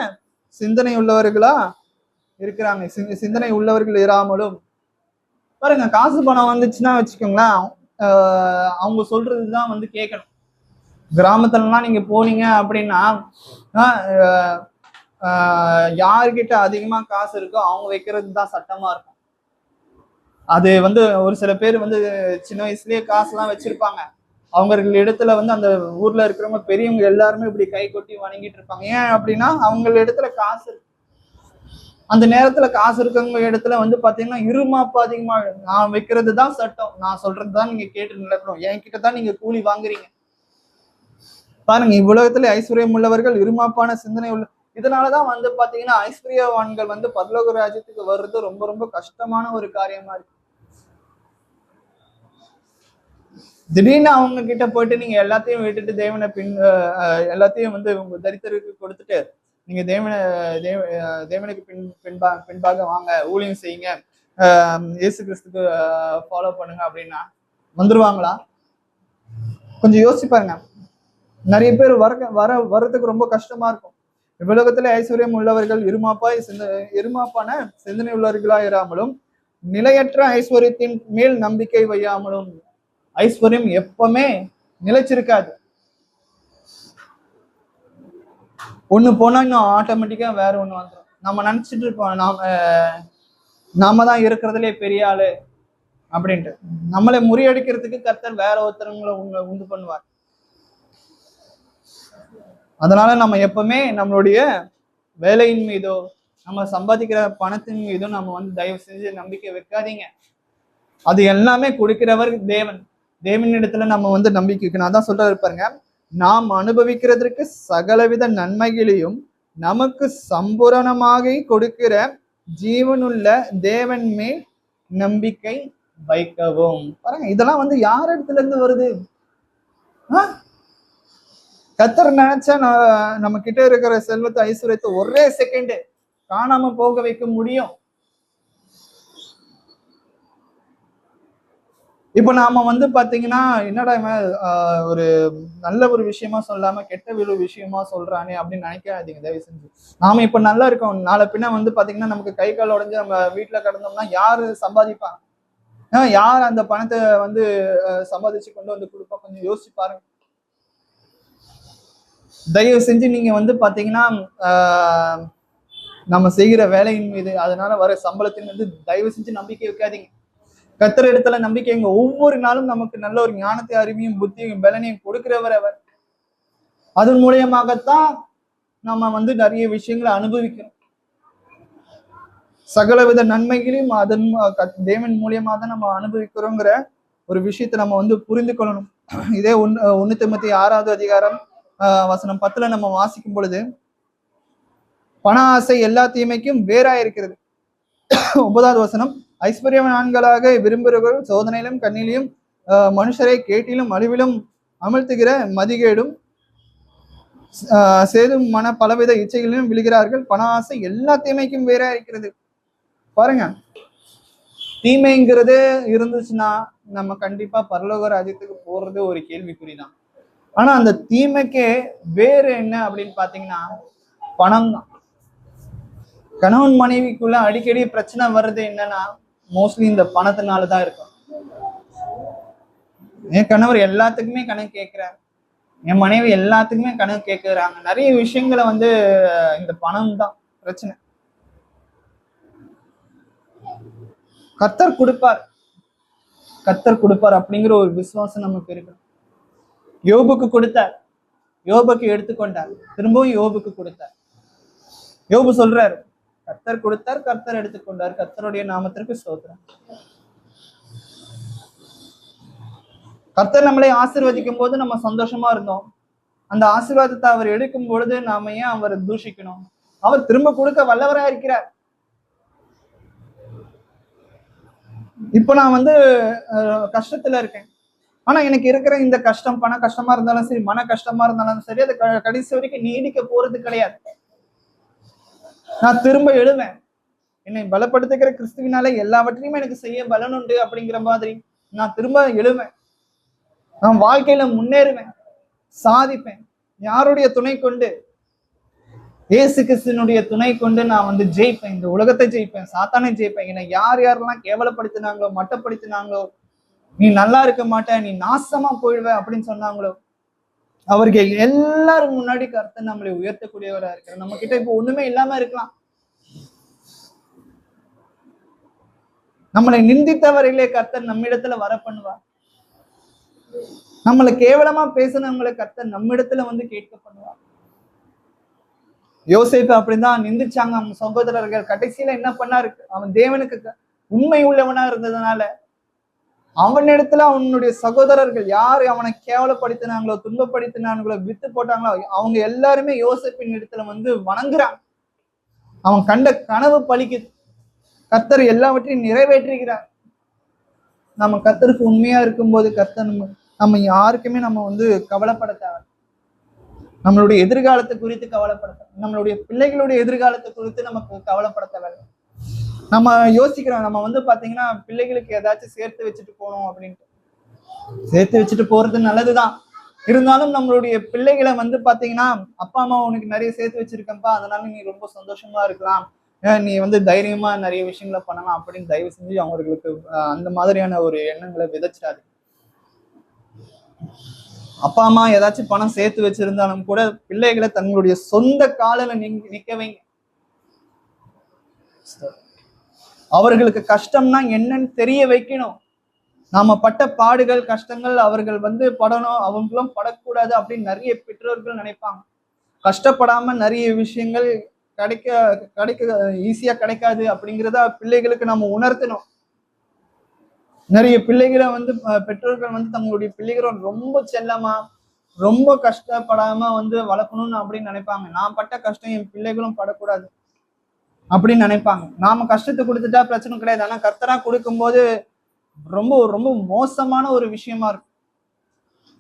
சிந்தனை உள்ளவர்களா இருக்கிறாங்க. சிந்தனை உள்ளவர்கள் இராமலும். பாருங்க, காசு பணம் வந்துச்சுன்னா வச்சுக்கோங்களேன், அவங்க சொல்றதுதான் வந்து கேட்கணும். கிராமத்துலலாம் நீங்க போனீங்க அப்படின்னா யாருக்கிட்ட அதிகமா காசு இருக்கோ அவங்க வைக்கிறது தான் சட்டமா இருக்கும். அது வந்து ஒரு சில பேர் வந்து சின்ன வயசுலயே காசுலாம் வச்சிருப்பாங்க. அவங்க இடத்துல வந்து அந்த ஊர்ல இருக்கிறவங்க பெரியவங்க எல்லாருமே இப்படி கை கொட்டி வணங்கிட்டு இருப்பாங்க. ஏன் அப்படின்னா அவங்க இடத்துல காசு இருக்கு. அந்த நேரத்துல காசு இருக்கவங்க இடத்துல வந்து பாத்தீங்கன்னா இருமாப்பு அதிகமா, நான் வைக்கிறது தான் சட்டம், நான் சொல்றதுதான் நீங்க கேட்டு நடக்கணும், என்கிட்ட தான் நீங்க கூலி வாங்குறீங்க. பாருங்க, இவ்வுலகத்துல ஐஸ்வர்யம் உள்ளவர்கள் இருமாப்பான சிந்தனை உள்ள. இதனாலதான் வந்து பாத்தீங்கன்னா ஐஸ்வர்யவான்கள் வந்து பரலோக ராஜ்யத்துக்கு வர்றது ரொம்ப ரொம்ப கஷ்டமான ஒரு காரியமா இருக்கு. திடீர்னு அவங்க கிட்ட போயிட்டு நீங்க எல்லாத்தையும் விட்டுட்டு தேவனை எல்லாத்தையும் வந்து உங்க தரித்திரருக்கு கொடுத்துட்டு நீங்க தேவனுக்கு பின்பாக வாங்க, ஊழியம் செய்யுங்க, இயேசு கிறிஸ்துக்கு ஃபாலோ பண்ணுங்க அப்படின்னா வந்துருவாங்களா? கொஞ்சம் யோசிச்சு பாருங்க. நிறைய பேர் வர்றதுக்கு ரொம்ப கஷ்டமா இருக்கும். உலகத்துல ஐஸ்வர்யம் உள்ளவர்கள் இருமாப்பான சிந்தனை உள்ளவர்களா இராமலும், நிலையற்ற ஐஸ்வர்யத்தின் மேல் நம்பிக்கை வையாமலும். ஐஸ்வர்யம் எப்பவுமே நிலைச்சிருக்காது. ஒண்ணு போனா இன்னும் ஆட்டோமேட்டிக்கா வேற ஒண்ணு வந்துடும். நம்ம நினைச்சிட்டு இருக்கோம் நாம தான் இருக்கிறதுலே பெரிய ஆளு அப்படின்ட்டு. நம்மளை முறியடிக்கிறதுக்கு கர்த்தர் வேற ஒருத்தரங்களை உண்டு பண்ணுவார். அதனால நம்ம எப்பவுமே நம்மளுடைய வேலையின் மீதோ நம்ம சம்பாதிக்கிற பணத்தின் மீதோ நம்ம வந்து தயவு செஞ்சு நம்பிக்கை வைக்காதீங்க. அது எல்லாமே கொடுக்கிறவர் தேவன். தேவனிடத்துல நம்ம வந்து நம்பிக்கை வைக்கணும். அதான் சொல்றாரு பாருங்க, நாம் அனுபவிக்கிறதற்கு சகலவித நன்மைகளையும் நமக்கு சம்பூரணமாக கொடுக்கிற ஜீவனுள்ள தேவன் மேல் நம்பிக்கை வைக்கவும். பாருங்க, இதெல்லாம் வந்து யார் இடத்துல இருந்து வருது? கர்த்தர் நினைச்சா நம்ம கிட்ட இருக்கிற செல்வத்தை ஐஸ்வர்யத்தை ஒரே செகண்ட் காணாம போக வைக்க முடியும். இப்ப நாம வந்து பாத்தீங்கன்னா என்னடா ஒரு நல்ல ஒரு விஷயமா சொல்லாம கெட்ட ஒரு விஷயமா சொல்றானே அப்படின்னு நினைக்காதீங்க தயவு செஞ்சு. நாம இப்ப நல்லா இருக்கோம், நாளை பின்ன வந்து பாத்தீங்கன்னா நமக்கு கை கால் உடஞ்சு நம்ம வீட்டுல கிடந்தோம்னா யாரு சம்பாதிப்பாங்க? யார் அந்த பணத்தை வந்து சம்பாதிச்சு கொண்டு வந்து கொடுப்பா? கொஞ்சம் யோசிச்சு பாருங்க. தயவு செஞ்சு நீங்க வந்து பாத்தீங்கன்னா நம்ம செய்கிற வேலையின் மீது, அதனால வர சம்பளத்தின் மீது தயவு செஞ்சு நம்பிக்கை வைக்காதீங்க. கர்த்தர் இடத்துல நம்பிக்கைங்க. ஒவ்வொரு நாளும் நமக்கு நல்ல ஒரு ஞானத்தை, அறிவையும், புத்தியும், பலனையும் கொடுக்கிறவர் அவர். அதன் மூலியமாகத்தான் நம்ம வந்து நிறைய விஷயங்களை அனுபவிக்கிறோம். சகலவித நன்மைகளையும் அதன் தேவன் மூலியமா தான் நம்ம அனுபவிக்கிறோங்கிற ஒரு விஷயத்தை நம்ம வந்து புரிந்து கொள்ளணும். இதே 1 தீமோத்தேயு 6வது அதிகாரம் வசனம் 10 நம்ம வாசிக்கும் பொழுது, பண ஆசை எல்லா தீமைக்கும் வேறா இருக்கிறது. 9வது வசனம், ஐஸ்வர்யவான்களாக விரும்புகிறவர்கள் சோதனையிலும் கண்ணிலையும் மனுஷரை கேட்டிலும் அழிவிலும் அமிழ்த்துகிற மதிகேடும் சேதும் மன பலவித இச்சைகளிலும் விழுகிறார்கள். பண ஆசை எல்லா தீமைக்கும் வேறா இருக்கிறது. பாருங்க, தீமைங்கிறது இருந்துச்சுன்னா நம்ம கண்டிப்பா பரலோக ராஜ்யத்துக்கு போறது ஒரு கேள்விக்குறிதான். ஆனா அந்த தீமைக்கே வேறு என்ன அப்படின்னு பாத்தீங்கன்னா பணம் தான். கணவன் மனைவிக்குள்ள அடிக்கடி பிரச்சனை வர்றது என்னன்னா மோஸ்ட்லி இந்த பணத்தினாலதான் இருக்கும். என் கணவர் எல்லாத்துக்குமே கணக்கு கேட்கிறாரு, என் மனைவி எல்லாத்துக்குமே கணக்கு கேட்கிறாங்க. நிறைய விஷயங்களை வந்து இந்த பணம் தான் பிரச்சனை. கர்த்தர் கொடுப்பார், கர்த்தர் கொடுப்பார் அப்படிங்கிற ஒரு விசுவாசம் நமக்கு இருக்கு. யோபுக்கு கொடுத்தார், யோபுக்கு எடுத்துக்கொண்டார், திரும்பவும் யோபுக்கு கொடுத்தார். யோபு சொல்றாரு, கர்த்தர் கொடுத்தார், கர்த்தர் எடுத்துக்கொண்டார், கர்த்தருடைய நாமத்திற்கு ஸ்தோத்திரம். கர்த்தர் நம்மளை ஆசீர்வதிக்கும் போது நம்ம சந்தோஷமா இருந்தோம். அந்த ஆசீர்வாதத்தை அவர் எடுக்கும் பொழுது நாம ஏன் அவரை தூஷிக்கணும்? அவர் திரும்ப கொடுக்க வல்லவரா இருக்கிறார். இப்ப நான் வந்து கஷ்டத்துல இருக்கேன். ஆனா எனக்கு இருக்கிற இந்த கஷ்டம், பண கஷ்டமா இருந்தாலும் சரி, மன கஷ்டமா இருந்தாலும் சரி, அது கடைசி வரைக்கும் நீடிக்க போறது கிடையாது. நான் திரும்ப எழுவேன். என்னை பலப்படுத்துகிற கிறிஸ்துவினால எல்லாவற்றையுமே எனக்கு செய்ய பலன் உண்டு அப்படிங்கிற மாதிரி நான் திரும்ப எழுவேன். நான் வாழ்க்கையில முன்னேறுவேன், சாதிப்பேன். யாருடைய துணை கொண்டு? இயேசு கிறிஸ்துவினுடைய துணை கொண்டு நான் வந்து ஜெயிப்பேன். இந்த உலகத்தை ஜெயிப்பேன், சாத்தானை ஜெயிப்பேன். என்னை யார் யாரெல்லாம் கேவலப்படுத்தினாங்களோ, மட்டப்படுத்தினாங்களோ, நீ நல்லா இருக்க மாட்ட, நீ நாசமா போயிடுவ அப்படின்னு சொன்னாங்களோ, அவர்கள் எல்லாரும் முன்னாடி கர்த்தர் நம்மளை உயர்த்தக்கூடியவரா இருக்கிறார். நம்ம கிட்ட இப்ப ஒண்ணுமே இல்லாம இருக்கலாம். நம்மளை நிந்தித்தவர்களே கர்த்தர் நம்மிடத்துல வர பண்ணுவார். நம்மளை கேவலமா பேசினவங்களை கர்த்தர் நம்மிடத்துல வந்து கேட்க பண்ணுவார். யோசேப்பு அப்படிதான் நிந்திச்சாங்க அவங்க சகோதரர்கள். கடைசியில என்ன பண்ணாரு? அவன் தேவனுக்கு உண்மை உள்ளவனா இருந்ததுனால அவனிடத்துல அவனுடைய சகோதரர்கள் யாரு அவனை கேவலப்படுத்தினாங்களோ, துன்பப்படுத்தினாங்களோ, வித்து போட்டாங்களோ, அவங்க எல்லாருமே யோசேப்பின் இடத்துல வந்து வணங்குறாங்க. அவன் கண்ட கனவு பலிக்குது. கர்த்தர் எல்லாவற்றையும் நிறைவேற்றுகிறார். நம்ம கர்த்தருக்கு உண்மையா இருக்கும்போது கர்த்தர் நம்ம யாருக்குமே நம்ம வந்து கவலைப்பட தேவை. நம்மளுடைய எதிர்காலத்தை குறித்து கவலைப்பட, நம்மளுடைய பிள்ளைகளுடைய எதிர்காலத்தை குறித்து நமக்கு கவலைப்பட தேவையில்லை. நம்ம யோசிக்கிறோம், நம்ம வந்து பாத்தீங்கன்னா பிள்ளைகளுக்கு ஏதாச்சும் சேர்த்து வச்சுட்டு போகணும் அப்படின்ட்டு. சேர்த்து வச்சுட்டு போறது நல்லதுதான். இருந்தாலும் நம்மளுடைய பிள்ளைகளை வந்து பாத்தீங்கன்னா, அப்பா அம்மா உனக்கு நிறைய சேர்த்து வச்சிருக்கப்பா, அதனால நீ ரொம்ப சந்தோஷமா இருக்கலாம், நீ வந்து தைரியமா நிறைய விஷயங்களை பண்ணலாம் அப்படின்னு தயவு செஞ்சு அவங்களுக்கு அந்த மாதிரியான ஒரு எண்ணங்களை விதைச்சிடாது. அப்பா அம்மா ஏதாச்சும் பணம் சேர்த்து வச்சிருந்தாலும் கூட பிள்ளைகளை தங்களுடைய சொந்த காலில நிக்க வைங்க. அவர்களுக்கு கஷ்டம்னா என்னன்னு தெரிய வைக்கணும். நாம பட்ட பாடுகள், கஷ்டங்கள் அவர்கள் வந்து படணும், அவங்களும் படக்கூடாது அப்படின்னு நிறைய பெற்றோர்கள் நினைப்பாங்க. கஷ்டப்படாம நிறைய விஷயங்கள் கிடைக்க ஈஸியா கிடைக்காது அப்படிங்கிறத பிள்ளைகளுக்கு நம்ம உணர்த்தணும். நிறைய பிள்ளைகளை வந்து பெற்றோர்கள் வந்து தங்களுடைய பிள்ளைகளை ரொம்ப செல்லமா, ரொம்ப கஷ்டப்படாம வந்து வளர்க்கணும்னு அப்படின்னு நினைப்பாங்க. நான் பட்ட கஷ்டம் என் பிள்ளைகளும் படக்கூடாது அப்படின்னு நினைப்பாங்க. நாம கஷ்டத்தை கொடுத்துட்டா பிரச்சனை கிடையாது. ஆனா கர்த்தரா கொடுக்கும்போது ரொம்ப ரொம்ப மோசமான ஒரு விஷயமா இருக்கும்.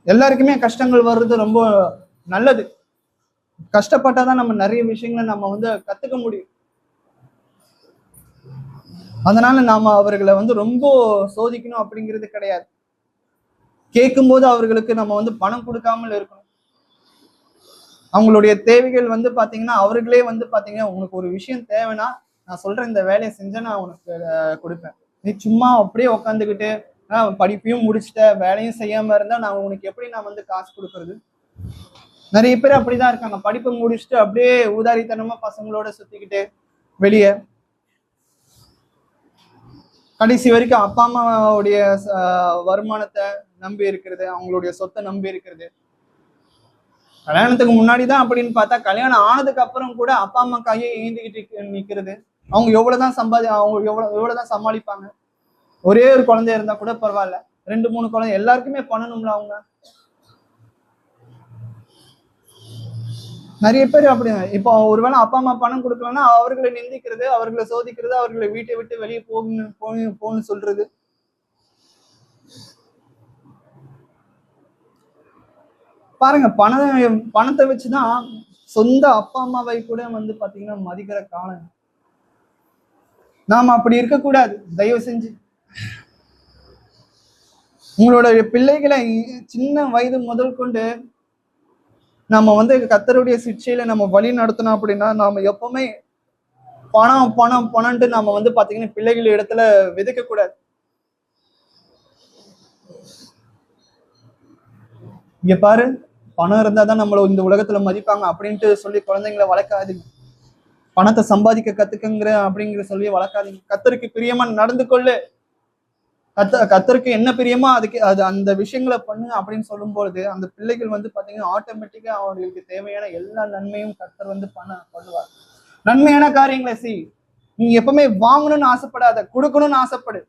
எல்லாருக்குமே கஷ்டங்கள் வர்றது ரொம்ப நல்லது. கஷ்டப்பட்டாதான் நம்ம நிறைய விஷயங்களை நம்ம வந்து கத்துக்க முடியும். அதனால நாம அவர்களை வந்து ரொம்ப சோதிக்கணும் அப்படிங்கிறது கிடையாது. கேட்கும்போது அவர்களுக்கு நம்ம வந்து பணம் கொடுக்காமல் இருக்கணும். அவங்களுடைய தேவைகள் வந்து பாத்தீங்கன்னா அவர்களே வந்து பாத்தீங்கன்னா உனக்கு ஒரு விஷயம் தேவைன்னா நான் சொல்றேன், இந்த வேலையை செஞ்சா நான் உனக்கு கொடுப்பேன். நீ சும்மா அப்படியே உட்காந்துக்கிட்டு படிப்பையும் முடிச்சுட்ட வேலையும் செய்யாம இருந்தா நான் உனக்கு எப்படி நான் வந்து காசு கொடுக்கறது? நிறைய பேர் அப்படிதான் இருக்காங்க. படிப்பை முடிச்சுட்டு அப்படியே ஊதாரித்தனமா பசங்களோட சுத்திக்கிட்டு வெளியே கடைசி வரைக்கும் அப்பா அம்மாவுடைய வருமானத்தை நம்பி இருக்கிறது, அவங்களுடைய சொத்தை நம்பி இருக்கிறது. கல்யாணத்துக்கு முன்னாடிதான் அப்படின்னு பார்த்தா கல்யாணம் ஆனதுக்கு அப்புறம் கூட அப்பா அம்மா கையை ஏந்திக்கிட்டு நிக்கிறது. அவங்க எவ்வளவுதான் அவங்க எவ்வளவுதான் சமாளிப்பாங்க. ஒரே ஒரு குழந்தை இருந்தா கூட பரவாயில்ல, 2-3 குழந்தை எல்லாருக்குமே பண்ணணும்ல. அவங்க நிறைய பேர் அப்படி. இப்போ ஒருவேளை அப்பா அம்மா பணம் கொடுக்கலன்னா அவர்களை நிந்திக்கிறது, அவர்களை சோதிக்கிறது, அவர்களை வீட்டை விட்டு வெளியே போகணும்னு சொல்றது. பாருங்க, பணத்தை வச்சுதான் சொந்த அப்பா அம்மாவை கூட வந்து பாத்தீங்கன்னா மதிக்கிற காலம். நாம அப்படி இருக்கக்கூடாது. தயவு செஞ்சு உங்களோட பிள்ளைகளை சின்ன வயது முதல் கொண்டு நம்ம வந்து கர்த்தருடைய சிக்ஷையில நம்ம வழி நடத்தணும். அப்படின்னா நாம எப்பவுமே பணம் பணம் பணம்ட்டு நம்ம வந்து பாத்தீங்கன்னா பிள்ளைகள் இடத்துல விதைக்க கூடாது. இங்க பாரு, பணம் இருந்தாதான் நம்மள இந்த உலகத்துல மதிப்பாங்க அப்படின்ட்டு சொல்லி குழந்தைங்களை வளர்க்காதீங்க. பணத்தை சம்பாதிக்க கத்துக்கங்கிற அப்படிங்கிற சொல்லி வளர்க்காதீங்க. கர்த்தருக்கு பிரியமா நடந்து கொள்ளு, கர்த்தருக்கு என்ன பிரியமோ அதுக்கு அந்த விஷயங்களை பண்ணு அப்படின்னு சொல்லும்போது அந்த பிள்ளைகள் வந்து பாத்தீங்கன்னா ஆட்டோமேட்டிக்கா அவங்களுக்கு தேவையான எல்லா நன்மையும் கர்த்தர் வந்து பண்ணுவார். நன்மையான காரியங்களை செய். நீங்க எப்பவுமே வாங்கணும்னு ஆசைப்படாத, கொடுக்கணும்னு ஆசைப்படு.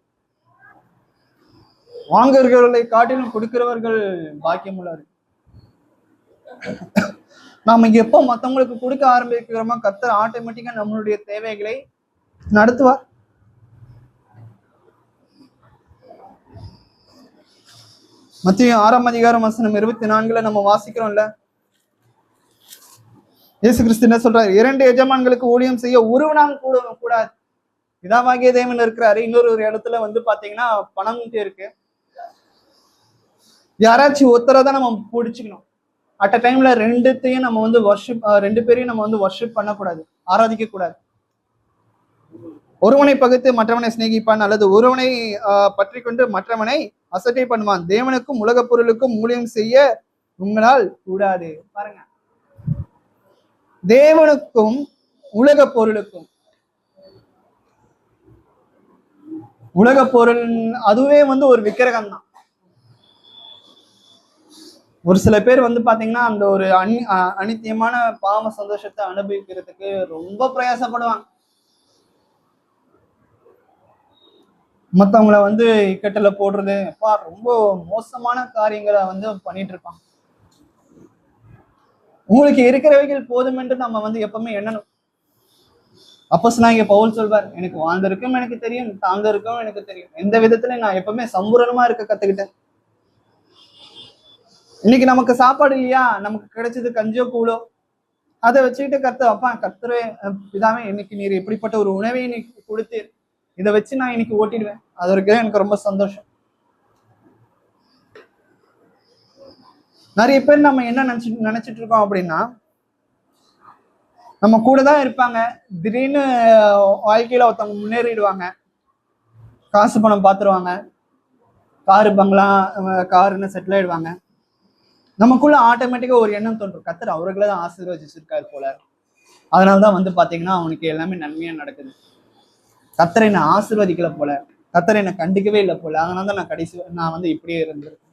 வாங்குறவர்களை காட்டிலும் கொடுக்கிறவர்கள் பாக்கியம் உள்ளவர். நாம எப்போ மத்தவங்களுக்கு கொடுக்க ஆரம்பிக்கிறோமோ கர்த்தர் ஆட்டோமேட்டிக்கா நம்மளுடைய தேவைகளை நடத்துவார். மத்திய 6ஆம் அதிகாரம் வசனம் 24 நம்ம வாசிக்கிறோம்ல. இயேசு கிறிஸ்து என்ன சொல்றாரு? 2 எஜமான்களுக்கு ஊழியம் செய்ய ஒருவனாக கூடாது. பிதாவாகிய தேவன் இருக்கிறாரு, இன்னொரு இடத்துல வந்து பாத்தீங்கன்னா பணம் இருக்கு. யாராச்சும் ஒருத்தரை நம்ம பிடிச்சிக்கணும். அட் அ டைம்ல ரெண்டுத்தையும் நம்ம வந்து ரெண்டு பேரையும் நம்ம வந்து வர்ஷிப் பண்ணக்கூடாது, ஆராதிக்க கூடாது. ஒருவனை பகுத்து மற்றவனை சிநேகிப்பான், அல்லது ஒருவனை பற்றி கொண்டு மற்றவனை அசட்டை பண்ணுவான். தேவனுக்கும் உலக பொருளுக்கும் ஊழியம் செய்ய உங்களால் கூடாது. பாருங்க, தேவனுக்கும் உலக பொருளுக்கும். உலக பொருள் அதுவே வந்து ஒரு விக்கிரகம் தான். ஒரு சில பேர் வந்து பாத்தீங்கன்னா அந்த ஒரு அனித்தியமான பாவ சந்தோஷத்தை அனுபவிக்கிறதுக்கு ரொம்ப பிரயாசப்படுவாங்க. மத்தவங்களை வந்து இக்கட்டில போடுறது, ரொம்ப மோசமான காரியங்களை வந்து பண்ணிட்டு இருப்பாங்க. உங்களுக்கு இருக்கிறவைகள் போதும் என்று நம்ம வந்து எப்பவுமே எண்ணணும். அப்போஸ்தலனாகிய பவுல் சொல்வார், எனக்கு வாழ்ந்திருக்கும் எனக்கு தெரியும், தாழ்ந்திருக்கும் எனக்கு தெரியும். எந்த விதத்துல நான் எப்பவுமே சம்பூரணமா இருக்க கத்துக்கிட்டேன். இன்னைக்கு நமக்கு சாப்பாடு இல்லையா, நமக்கு கிடைச்சது கஞ்சோ கூழோ, அதை வச்சுக்கிட்டு கர்த்தரே பிதாவே இன்னைக்கு நீர் எப்படிப்பட்ட ஒரு உணவை இன்னைக்கு கொடுத்தீர், இதை வச்சு நான் இன்னைக்கு ஓட்டிடுவேன். அதற்கு எனக்கு ரொம்ப சந்தோஷம். நிறைய பேர் நம்ம என்ன நினைச்சிட்டு இருக்கோம் அப்படின்னா, நம்ம கூட தான் இருப்பாங்க, திடீர்னு வாழ்க்கையில ஒருத்தவங்க முன்னேறிடுவாங்க, காசு பணம் பார்த்துருவாங்க, காரு பங்களா காருன்னு செட்டில் ஆயிடுவாங்க. நமக்குள்ள ஆட்டோமேட்டிக்கா ஒரு எண்ணம் தோன்றும், கர்த்தர் அவர்களை தான் ஆசீர்வதிச்சிருக்காரு போல, அதனாலதான் வந்து பாத்தீங்கன்னா அவனுக்கு எல்லாமே நன்மையா நடக்குது. கர்த்தர் என்னை ஆசீர்வதிக்கல போல, கர்த்தர் என்னை கண்டுக்கவே இல்லை போல, அதனாலதான் நான் வந்து இப்படியே இருந்திருக்கேன்.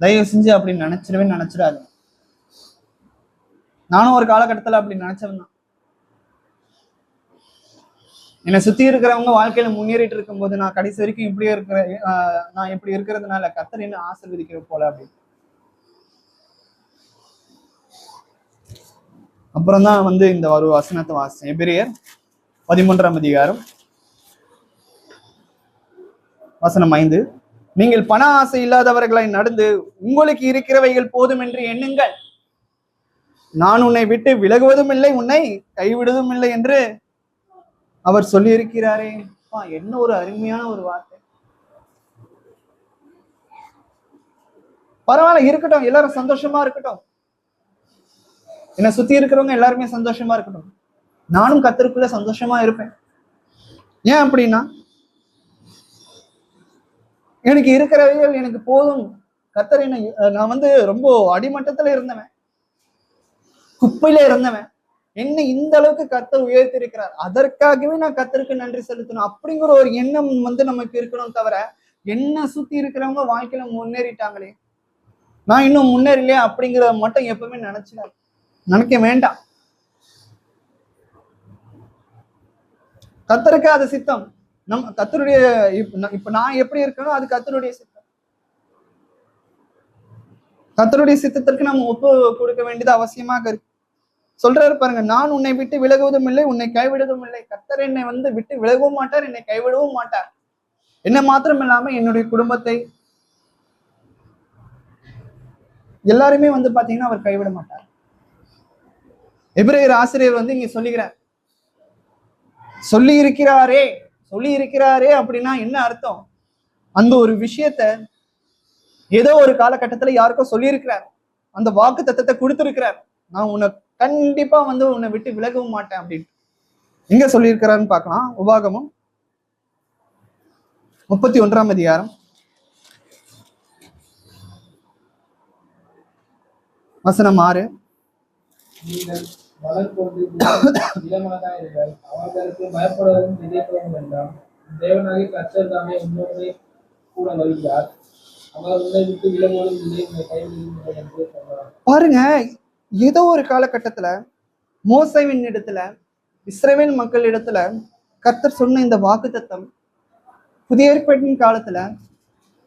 தயவு செஞ்சு அப்படின்னு நினைச்சிடாது. நானும் ஒரு காலகட்டத்துல அப்படி நினைச்சவன் தான். என்னை சுத்தி இருக்கிறவங்க வாழ்க்கையில முன்னேறிட்டு இருக்கும் போது நான் கடைசி வரைக்கும் இப்படியே நான் இப்படி இருக்கிறதுனால கர்த்தர் என்ன ஆசீர்வதிக்கிற போல அப்படின்னு. அப்புறம் தான் வந்து இந்த ஒரு வசனத்தை வாசிச்சேன். எபிரேயர் 13ஆம் அதிகாரம் வசனம் 5. நீங்கள் பண ஆசை இல்லாதவர்களை நடந்து உங்களுக்கு இருக்கிறவைகள் போதும் என்று எண்ணுங்கள். நான் உன்னை விட்டு விலகுவதும் இல்லை, உன்னை கைவிடுவதும் இல்லை என்று அவர் சொல்லி இருக்கிறாரே. என்ன ஒரு அருமையான ஒரு வார்த்தை. பரவாயில்ல, இருக்கட்டும், எல்லாரும் சந்தோஷமா இருக்கட்டும், என்னை சுத்தி இருக்கிறவங்க எல்லாருமே சந்தோஷமா இருக்கட்டும், நானும் கர்த்தருக்குள்ள சந்தோஷமா இருப்பேன். ஏன் அப்படின்னா, எனக்கு இருக்கிறவைகள் எனக்கு போதும். கர்த்தர் என்ன, நான் வந்து ரொம்ப அடிமட்டத்துல இருந்தவன், குப்பையில இருந்தவன், என்னை இந்த அளவுக்கு கர்த்தர் உயர்த்தி இருக்கிறார், அதற்காகவே நான் கர்த்தருக்கு நன்றி செலுத்தணும் அப்படிங்கிற ஒரு எண்ணம் வந்து நமக்கு இருக்கணும். தவிர என்ன சுத்தி இருக்கிறவங்க வாழ்க்கையில முன்னேறிட்டாங்களே, நான் இன்னும் முன்னேறலையே அப்படிங்கிறத மட்டும் எப்பவுமே நினைக்க வேண்டாம். கர்த்தருக்கு அது சித்தம். கர்த்தருடைய இப்ப நான் எப்படி இருக்கணும், அது கர்த்தருடைய சித்தம். கர்த்தருடைய சித்தத்திற்கு நம்ம ஒப்பு கொடுக்க வேண்டியது அவசியமாக இருக்கு. சொல்றாரு பாருங்க, நான் உன்னை விட்டு விலகுவதும் இல்லை, உன்னை கைவிடுவதும் இல்லை. கர்த்தர் என்னை வந்து விட்டு விலகவும் மாட்டார், என்னை கைவிடவும் மாட்டார். என்ன மாத்திரம் இல்லாம என்னுடைய குடும்பத்தை எல்லாருமே வந்து பாத்தீங்கன்னா அவர் கைவிட மாட்டார். எபிரேயர் ஆசிரியர் வந்து இங்க சொல்லி இருக்கிறாரே அப்படின்னா என்ன அர்த்தம்? அந்த ஒரு விஷயத்த ஏதோ ஒரு காலகட்டத்துல யாருக்கோ சொல்லியிருக்கிறார், அந்த வாக்கு தத்தத்தை கொடுத்திருக்கிறார், நான் உன்னை கண்டிப்பா வந்து உன்னை விட்டு விலகவும் மாட்டேன் அப்படின்னு. எங்க சொல்லியிருக்கிறாருன்னு பார்க்கலாம். உபாகமம் 31ஆம் அதிகாரம் வசனம் 6. நீங்கள் வளர் கொண்டு இளமனதாயிருங்கள், அவர்களுக்கு பயப்படுவதும் விதைப்பதும் வேண்டாம். தேவனாகிய கர்த்தர் தாமே உன்னோடு கூட வருகிறார், அவர் உன்னை விட்டு விலகுவதும் இல்லை, உன்னை கைவிடுவதும் இல்லை என்று சொன்னார். பாருங்க, ஏதோ ஒரு காலகட்டத்துல மோசேவின் இடத்துல, இஸ்ரவேல் மக்கள் இடத்துல கர்த்தர் சொன்ன இந்த வாக்குத்தத்தம் புதிய ஏற்பாட்டின் காலத்துல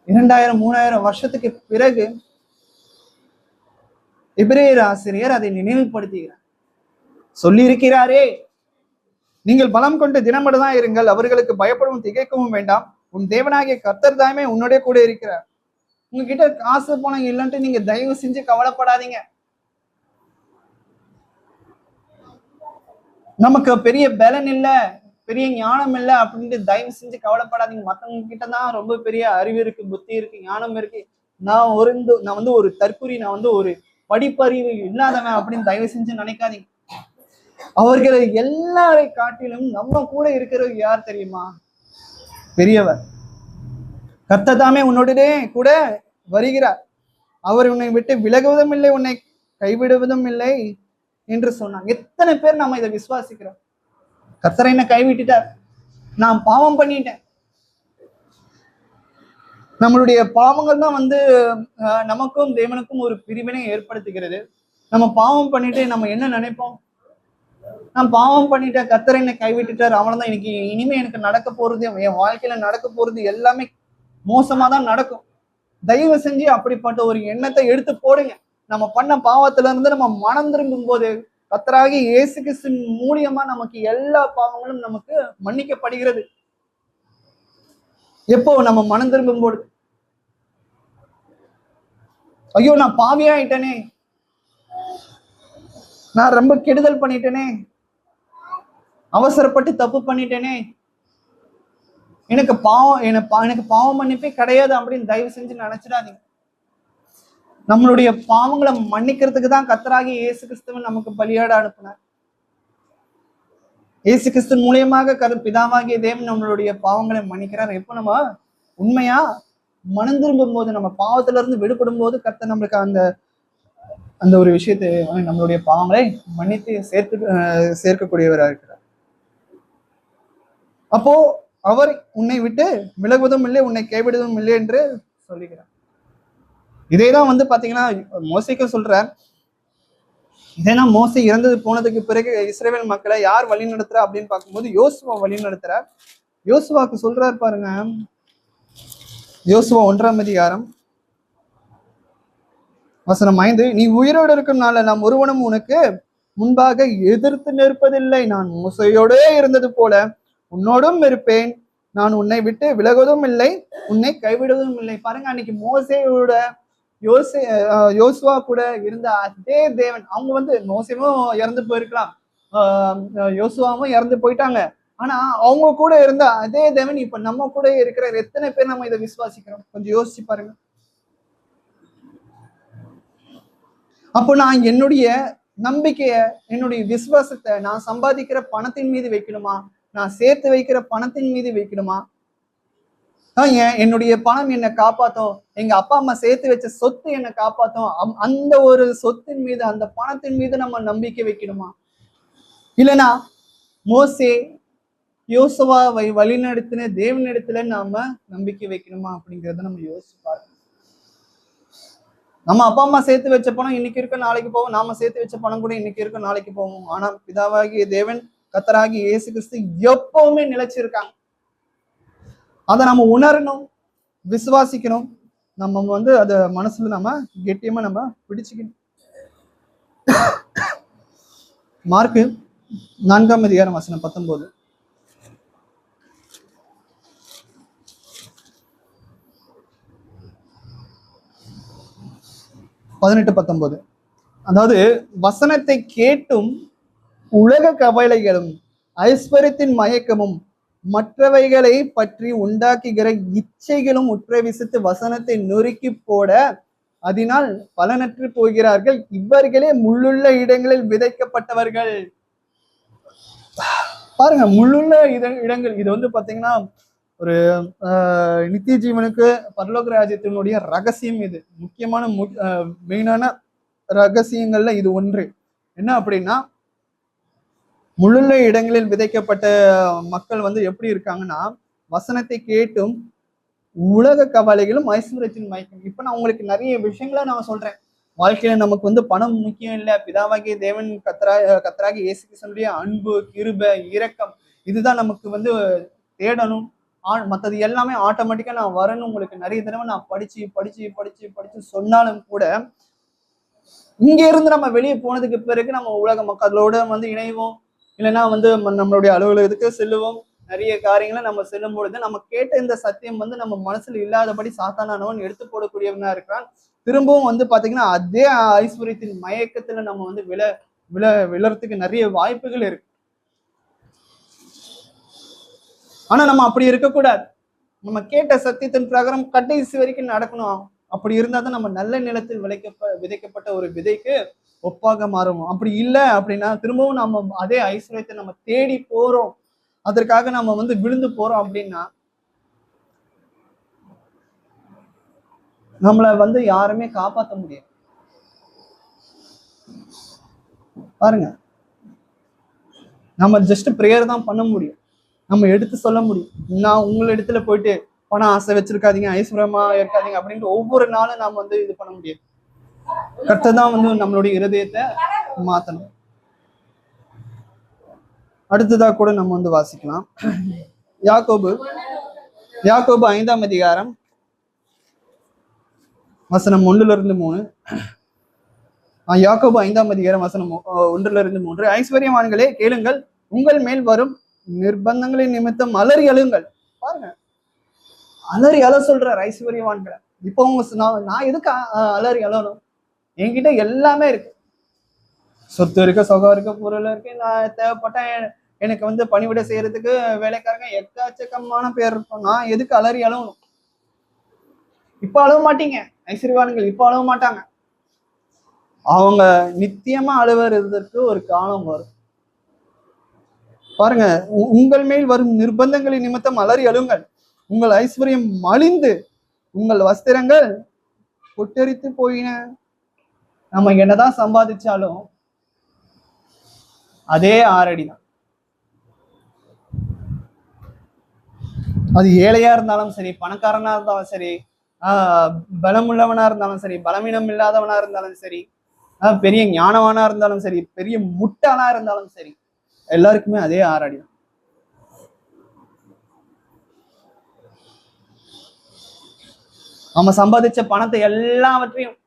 2000-3000 வருஷத்துக்கு பிறகு எபிரேயர் ஆசிரியர் அதை நினைவுபடுத்துகிறார். சொல்லி இருக்கிறாரே, நீங்கள் பலம் கொண்டு தினமடதான் இருங்கள், அவர்களுக்கு பயப்படவும் திகைக்கவும் வேண்டாம், உன் தேவனாகிய கர்த்தர் தாமே உன்னோட கூட இருக்கிறார். உங்ககிட்ட காசு பணம் இல்லைன்ட்டு நீங்க தயவு செஞ்சு கவலைப்படாதீங்க. நமக்கு பெரிய பலன் இல்ல, பெரிய ஞானம் இல்லை அப்படின்ட்டு தயவு செஞ்சு கவலைப்படாதீங்க. மற்றவங்க கிட்டதான் ரொம்ப பெரிய அறிவு இருக்கு, புத்தி இருக்கு, ஞானம் இருக்கு. நான் வந்து ஒரு தற்குறி, நான் வந்து ஒரு படிப்பறிவு இல்லாதவன் அப்படின்னு தயவு செஞ்சு நினைக்காதீங்க. அவர்களை எல்லாரை காட்டிலும் நம்ம கூட இருக்கிறது யார் தெரியுமா? பெரியவர். கர்த்தர் தாமே உன்னுடனே கூட வருகிறார், அவர் உன்னை விட்டு விலகுவதும் இல்லை, உன்னை கைவிடுவதும் இல்லை என்று சொன்னாங்க. எத்தனை பேர் நம்ம இதை விசுவாசிக்கிறோம்? கர்த்தரை என்ன கைவிட்டுட்டார், நான் பாவம் பண்ணிட்டேன். நம்மளுடைய பாவங்கள் தான் வந்து நமக்கும் தேவனுக்கும் ஒரு பிரிவினை ஏற்படுத்துகிறது. நம்ம பாவம் பண்ணிட்டு நம்ம என்ன நினைப்போம்? நான் பாவம் பண்ணிட்டேன், கர்த்தர் என்னை கைவிட்டுட்டார், அவ்வளவுதான், இனிமே எனக்கு நடக்க போறது, என் வாழ்க்கையில நடக்க போறது எல்லாமே மோசமா தான் நடக்கும். தயவு செஞ்சு அப்படிப்பட்ட ஒரு எண்ணத்தை எடுத்து போடுங்க. நம்ம பண்ண பாவத்துல இருந்து நம்ம மனம் திரும்பும் போது கர்த்தராகிய இயேசு கிறிஸ்துவின் மூலியமா நமக்கு எல்லா பாவங்களும் நமக்கு மன்னிக்கப்படுகிறது. எப்போ? நம்ம மனம் திரும்பும் போது. ஐயோ, நான் பாவியாயிட்டனே, நான் ரொம்ப கெடுதல் பண்ணிட்டேனே, அவசரப்பட்டு தப்பு பண்ணிட்டேனே, எனக்கு பாவம் மன்னிப்பே கிடையாது அப்படின்னு தயவு செஞ்சு நினைச்சிடாதீங்க. நம்மளுடைய பாவங்களை மன்னிக்கிறதுக்கு தான் கர்த்தராகிய இயேசு கிறிஸ்துவன் நமக்கு பலியாட அனுப்பினார். இயேசு கிறிஸ்து மூலியமாக பிதாவாகிய தேவன் நம்மளுடைய பாவங்களை மன்னிக்கிறார். எப்போ நம்ம உண்மையா மனம் திரும்பும் போது, நம்ம பாவத்துல இருந்து விடுபடும் போது கர்த்தர் நம்மளுக்கு அந்த ஒரு விஷயத்தை, நம்மளுடைய பாவங்களை மன்னித்து சேர்க்கக்கூடியவராக இருக்கிறார். அப்போ அவர் உன்னை விட்டு விலகுவதும் இல்லை, உன்னை கைவிடுவதும் இல்லை என்று சொல்லுகிறார். இதேதான் வந்து பாத்தீங்கன்னா மோசேக்கு சொல்றார். இதேதான் மோசே இறந்தது போனதுக்கு பிறகு இஸ்ரவேல் மக்களை யார் வழி நடத்துறா அப்படின்னு பார்க்கும்போது யோசுவா வழி நடத்துறார். யோசுவாக்கு சொல்றார் பாருங்க, யோசுவா 1ஆம் அதிகாரம் வசனம் 5. நீ உயிரோடு இருக்கும் நாள நாம் ஒருவனும் உனக்கு முன்பாக எதிர்த்து நிற்பதில்லை, நான் மோசையோடே இருந்தது போல உன்னோடும் இருப்பேன், நான் உன்னை விட்டு விலகுவதும் இல்லை, உன்னை கைவிடுவதும் இல்லை. பாருங்க, அன்னைக்கு மோசையோட யோசுவா கூட இருந்த அதே தேவன், அவங்க வந்து மோசேவும் இறந்து போயிருக்கலாம், யோசுவாவும் இறந்து போயிட்டாங்க, ஆனா அவங்க கூட இருந்த அதே தேவன் இப்ப நம்ம கூட இருக்கிற எத்தனை பேர் நம்ம இதை விசுவாசிக்கிறோம்? கொஞ்சம் யோசிச்சு பாருங்க. அப்போ நான் என்னுடைய நம்பிக்கைய, என்னுடைய விசுவாசத்தை நான் சம்பாதிக்கிற பணத்தின் மீது வைக்கணுமா? நான் சேர்த்து வைக்கிற பணத்தின் மீது வைக்கணுமா? என்னுடைய பணம் என்னை காப்பாத்தும், எங்க அப்பா அம்மா சேர்த்து வச்ச சொத்து என்னை காப்பாத்தும், அந்த ஒரு சொத்தின் மீது, அந்த பணத்தின் மீது நம்ம நம்பிக்கை வைக்கணுமா? இல்லைன்னா மோசே யோசுவாவை வழிநடத்தின தேவனிடத்துல நாம நம்பிக்கை வைக்கணுமா அப்படிங்கிறத நம்ம யோசிச்சு பார்க்கணும். நம்ம அப்பா அம்மா சேர்த்து வச்ச பணம் இன்னைக்கு இருக்கும் நாளைக்கு போவோம். நாம சேர்த்து வச்ச பணம் கூட இன்னைக்கு இருக்கும் நாளைக்கு போவோம். ஆனா பிதாவாகிய தேவன் கர்த்தராகிய இயேசு கிறிஸ்து எப்பவுமே நிலைச்சிருக்காங்க. அதை நம்ம உணரணும், விசுவாசிக்கணும். நம்ம அதை மனசுல நம்ம கெட்டியமா நம்ம பிடிச்சுக்கணும். மார்க்கு 4:19 18-19. அதாவது வசனத்தை கேட்டும் உலக கவலைகளும் ஐஸ்வர்யத்தின் மயக்கமும் மற்றவைகளை பற்றி உண்டாக்குகிற இச்சைகளும் உட்பிரவேசித்து வசனத்தை நொறுக்கி போட அதனால் பலனற்று போகிறார்கள். இவர்களே முள்ளுள்ள இடங்களில் விதைக்கப்பட்டவர்கள். பாருங்க, முள்ளுள்ள இடங்கள். இது பாத்தீங்கன்னா ஒரு நித்திய ஜீவனுக்கு பரலோக ராஜ்யத்தினுடைய ரகசியம். இது முக்கியமான மெயினான ரகசியங்கள்ல இது ஒன்று. என்ன அப்படின்னா, முள்ளுள்ள இடங்களில் விதைக்கப்பட்ட மக்கள் எப்படி இருக்காங்கன்னா, வசனத்தை கேட்டும் உலக கவலைகளும் ஐஸ்வர்யத்தின் மயக்கம். இப்ப நான் உங்களுக்கு நிறைய விஷயங்களை நான் சொல்றேன். வாழ்க்கையில நமக்கு பணம் முக்கியம் இல்லை. பிதாவாகிய தேவன் கர்த்தராகிய இயேசு கிறிஸ்துவினுடைய அன்பு, கிருபை, இரக்கம் இதுதான் நமக்கு தேடணும். மற்றது எல்லாமே ஆட்டோமேட்டிக்கா நான் வரணும். உங்களுக்கு நிறைய தடவை நான் படிச்சு சொன்னாலும் கூட இங்க இருந்து நம்ம வெளியே போனதுக்கு பிறகு நம்ம உலக மக்களோட இணைவோம். இல்லைன்னா நம்மளுடைய அலுவலகத்துக்கு செல்லுவோம். நிறைய காரியங்களை நம்ம செல்லும் பொழுது நம்ம கேட்ட இந்த சத்தியம் நம்ம மனசுல இல்லாதபடி சாத்தானவன் எடுத்து போடக்கூடியவனா இருக்கிறான். திரும்பவும் பாத்தீங்கன்னா அதே ஐஸ்வர்யத்தின் மயக்கத்துல நம்ம விழறதுக்கு நிறைய வாய்ப்புகள் இருக்கு. ஆனா நம்ம அப்படி இருக்கக்கூடாது. நம்ம கேட்ட சத்தியத்தின் பிரகாரம் கடைசி வரைக்கும் நடக்கணும். அப்படி இருந்தா தான் நம்ம நல்ல நிலத்தில் விதைக்கப்பட்ட ஒரு விதைக்கு ஒப்பாக மாறுவோம். அப்படி இல்லை அப்படின்னா திரும்பவும் நம்ம அதே ஐஸ்வர்யத்தை நம்ம தேடி போறோம், அதற்காக நம்ம விழுந்து போறோம் அப்படின்னா நம்மளை யாருமே காப்பாற்ற முடியாது. பாருங்க, நம்ம ஜஸ்ட் பிரேயர் தான் பண்ண முடியும். நம்ம எடுத்து சொல்ல முடியும். நான் உங்களை இடத்துல போயிட்டு பணம் ஆசை வச்சிருக்காதீங்க, ஐஸ்வர்யமா இருக்காதீங்க அப்படின்ட்டு ஒவ்வொரு நாளும் நாம இது பண்ண முடியாது. கர்த்தர் தான் நம்மளுடைய இருதயத்தை மாத்தணும். அடுத்ததா கூட நம்ம வாசிக்கலாம். யாக்கோபு 5ஆம் அதிகாரம் வசனம் 1-3. யாக்கோபு 5ஆம் அதிகாரம் வசனம் 1-3. ஐஸ்வர்யவான்களே கேளுங்கள், உங்கள் மேல் வரும் நிர்பந்தங்களின் நிமித்தம் அலறி அழுங்கள். பாருங்க, அலறி அழ சொல்றார் ஐஸ்வர்யவான்களை. இப்போ நான் எதுக்கு அலறி அழணும்? என்கிட்ட எல்லாமே இருக்கு. சொத்து இருக்கு, சுகம் இருக்கு, பொருள் இருக்கு. நான் தேவைப்பட்ட எனக்கு பணிவிட செய்யறதுக்கு வேலைக்காரங்க எக்கச்சக்கமான பேர் இருக்கும். நான் எதுக்கு அலறி அழணும்? இப்ப அழுவ மாட்டீங்க ஐஸ்வர்யவான்கள், இப்ப அழுவ மாட்டாங்க. அவங்க நித்தியமா அழுவதற்கு ஒரு காலம் வரும். பாருங்க, உங்கள் மேல் வரும் நிர்பந்தங்களின் நிமித்தம் அலறி அழுங்கள். உங்கள் ஐஸ்வர்யம் மலிந்து உங்கள் வஸ்திரங்கள் பொட்டரித்து போயின. நம்ம என்னதான் சம்பாதிச்சாலும் அதே 6 அடி தான். அது ஏழையா இருந்தாலும் சரி, பணக்காரனா இருந்தாலும் சரி, பலமுள்ளவனா இருந்தாலும் சரி, பலவீனம் இல்லாதவனா இருந்தாலும் சரி, பெரிய ஞானவானா இருந்தாலும் சரி, பெரிய முட்டாளா இருந்தாலும் சரி, எல்லாருக்குமே அதே 6 அடி தான். நம்ம சம்பாதிச்ச பணத்தை எல்லாவற்றையும்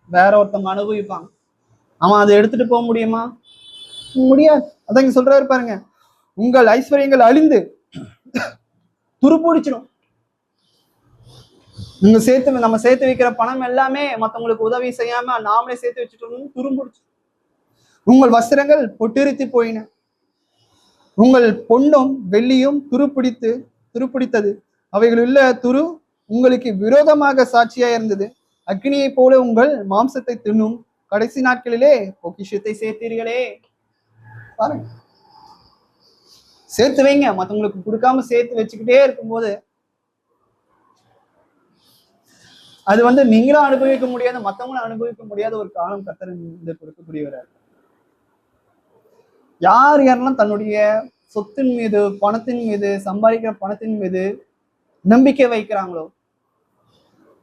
வேற ஒருத்தவங்க அனுபவிப்பாங்க. அவன் அதை எடுத்துட்டு போக முடியுமா? முடியாது. அதான் இங்க சொல்றாரு பாருங்க, உங்கள் ஐஸ்வர்யங்கள் அழிந்து துருப்பிடிச்சிடும். நம்ம சேர்த்து வைக்கிற பணம் எல்லாமே மற்றவங்களுக்கு உதவி செய்யாம நாமளே சேர்த்து வச்சுட்டோம், துரும்பிடிச்சு. உங்கள் வஸ்திரங்கள் பொட்டிருத்தி போயின. உங்கள் பொன்னும் வெள்ளியும் துருப்பிடித்தது. அவைகளுள்ள துரு உங்களுக்கு விரோதமாக சாட்சியா இருந்தது. அக்னியை போல உங்கள் மாம்சத்தை தின்னும். கடைசி நாட்களிலே பொக்கிஷத்தை சேர்த்தீர்களே. பாருங்க, சேர்த்து வைங்க. மற்றவங்களுக்கு கொடுக்காம சேர்த்து வச்சுக்கிட்டே இருக்கும்போது அது நீங்களும் அனுபவிக்க முடியாது, மற்றவங்களும் அனுபவிக்க முடியாத ஒரு காலம் கர்த்தர் கொடுக்கக்கூடியவரார். யார் யாரெல்லாம் தன்னுடைய சொத்தின் மீது, பணத்தின் மீது, சம்பாதிக்கிற பணத்தின் மீது நம்பிக்கை வைக்கிறாங்களோ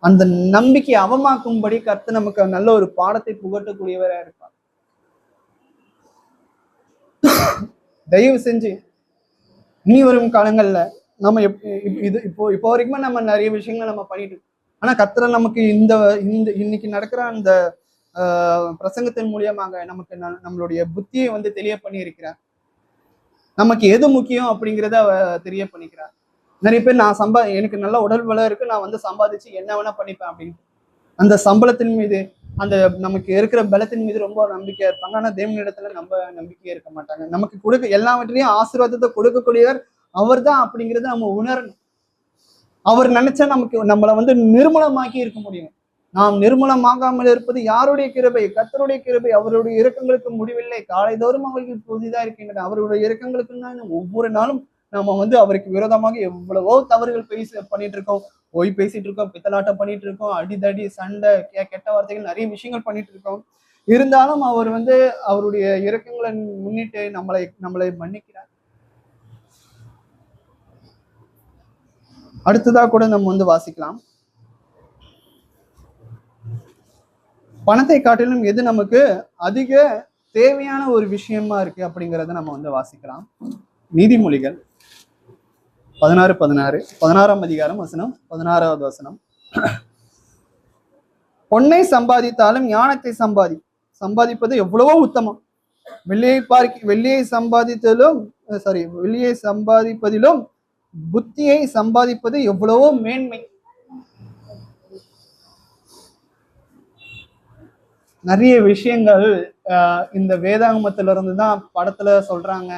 அந்த நம்பிக்கை அவமாக்கும்படி கர்த்தர் நமக்கு நல்ல ஒரு பாடத்தை புகட்டக்கூடியவரா இருப்பார். தயவு செஞ்சு இனி வரும் காலங்கள்ல நம்ம இப்போ வரைக்குமே நம்ம நிறைய விஷயங்கள் நம்ம பண்ணிட்டு இருக்கோம். ஆனா கர்த்தர் நமக்கு இந்த இந்த இன்னைக்கு நடக்கிற அந்த பிரசங்கத்தின் மூலியமாக நமக்கு நம்மளுடைய புத்தியை வந்து தெரிய பண்ணி இருக்கிறார். நமக்கு எது முக்கியம் அப்படிங்கிறத தெரிய பண்ணிக்கிறார். நிறைய பேர் நான் எனக்கு நல்ல உடல் பலம் இருக்கு, நான் வந்து சம்பாதிச்சு என்ன வேணா பண்ணிப்பேன் அப்படின்னு அந்த சம்பளத்தின் மீது, அந்த நமக்கு இருக்கிற பலத்தின் மீது ரொம்ப நம்பிக்கையா இருப்பாங்க. ஆனா தேவனிடத்துல நம்பிக்கையா இருக்க மாட்டாங்க. நமக்கு எல்லாவற்றையும் ஆசீர்வாதத்தை கொடுக்கக்கூடியவர் அவர் தான் அப்படிங்கிறத நம்ம உணரணும். அவர் நினைச்சா நம்மளை வந்து நிர்மூலமாக்கி இருக்க முடியும். நாம் நிர்மூலமாகாமல் இருப்பது யாருடைய கிருபை? கர்த்தருடைய கிருபை. அவருடைய இரக்கங்களுக்கு முடிவில்லை, காலைதோறும் அவருக்கு புதிதா இருக்கின்றன. அவருடைய இரக்கங்களுக்கு ஒவ்வொரு நாளும் நாம வந்து அவருக்கு விரோதமாக எவ்வளவோ தவறுகள் பண்ணிட்டு இருக்கோம். பொய் பேசிட்டு இருக்கோம், பித்தலாட்டம் பண்ணிட்டு இருக்கோம், அடிதடி, சண்டை, கெட்ட வார்த்தைகள், நிறைய விஷயங்கள் பண்ணிட்டு இருக்கோம். இருந்தாலும் அவர் வந்து அவருடைய இரக்கங்களை முன்னிட்டு நம்மளை மன்னிக்கிறார். அடுத்ததா கூட நம்ம வந்து வாசிக்கலாம். பணத்தை காட்டிலும் எது நமக்கு அதிக தேவையான ஒரு விஷயமா இருக்கு அப்படிங்கிறத நம்ம வந்து வாசிக்கலாம். நீதிமொழிகள் 16:16, 16ஆம் அதிகாரம் வசனம் 16வது வசனம். பொன்னை சம்பாதித்தாலும் ஞானத்தை சம்பாதிப்பது எவ்வளவோ உத்தமம். வெள்ளியை சம்பாதிப்பதிலும் புத்தியை சம்பாதிப்பது எவ்வளவோ மேன்மை. நிறைய விஷயங்கள் இந்த வேதாகமத்துல இருந்து தான் படத்துல சொல்றாங்க.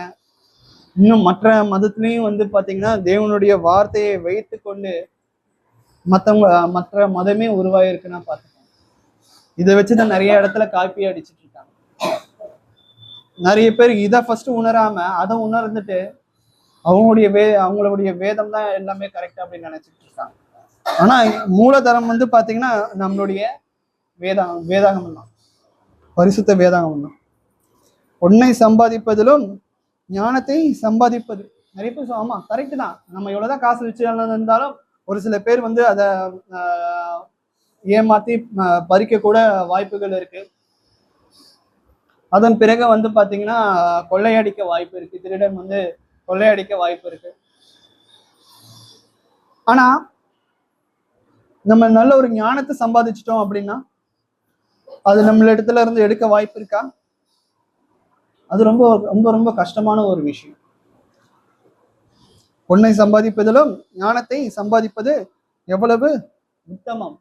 இன்னும் மற்ற மதத்திலையும் வந்து பாத்தீங்கன்னா தேவனுடைய வார்த்தையை வைத்து கொண்டு மற்ற மதமே உருவாயிருக்குன்னா பார்த்துக்கோங்க. இதை வச்சுதான் நிறைய இடத்துல காப்பி அடிச்சுட்டு இருக்காங்க. நிறைய பேர் இதை ஃபர்ஸ்ட் உணராம அதை உணர்ந்துட்டு அவங்களுடைய வேதம் தான் எல்லாமே கரெக்டா அப்படின்னு நினைச்சிட்டு இருக்காங்க. ஆனா மூலதனம் வந்து பாத்தீங்கன்னா நம்மளுடைய வேதாகமம் தான், பரிசுத்த வேதாகமம் தான். பொன்னை சம்பாதிப்பதிலும் ஞானத்தை சம்பாதிப்பது. நிறைய பேர் ஆமா கரெக்ட் தான், நம்ம எவ்வளவுதான் காசு வச்சு இருந்தாலும் ஒரு சில பேர் வந்து அதை ஏமாத்தி பறிக்க கூட வாய்ப்புகள் இருக்கு. அதன் பிறகு வந்து பாத்தீங்கன்னா கொள்ளையடிக்க வாய்ப்பு இருக்கு, திருடன் வந்து கொள்ளையடிக்க வாய்ப்பு இருக்கு. ஆனா நம்ம நல்ல ஒரு ஞானத்தை சம்பாதிச்சிட்டோம் அப்படின்னா அது நம்மள இடத்துல இருந்து எடுக்க வாய்ப்பு இருக்கா? அது ரொம்ப ரொம்ப ரொம்ப கஷ்டமான ஒரு விஷயம். பொன்னை சம்பாதிப்பதிலும் ஞானத்தை சம்பாதிப்பது எவ்வளவு உத்தமம்.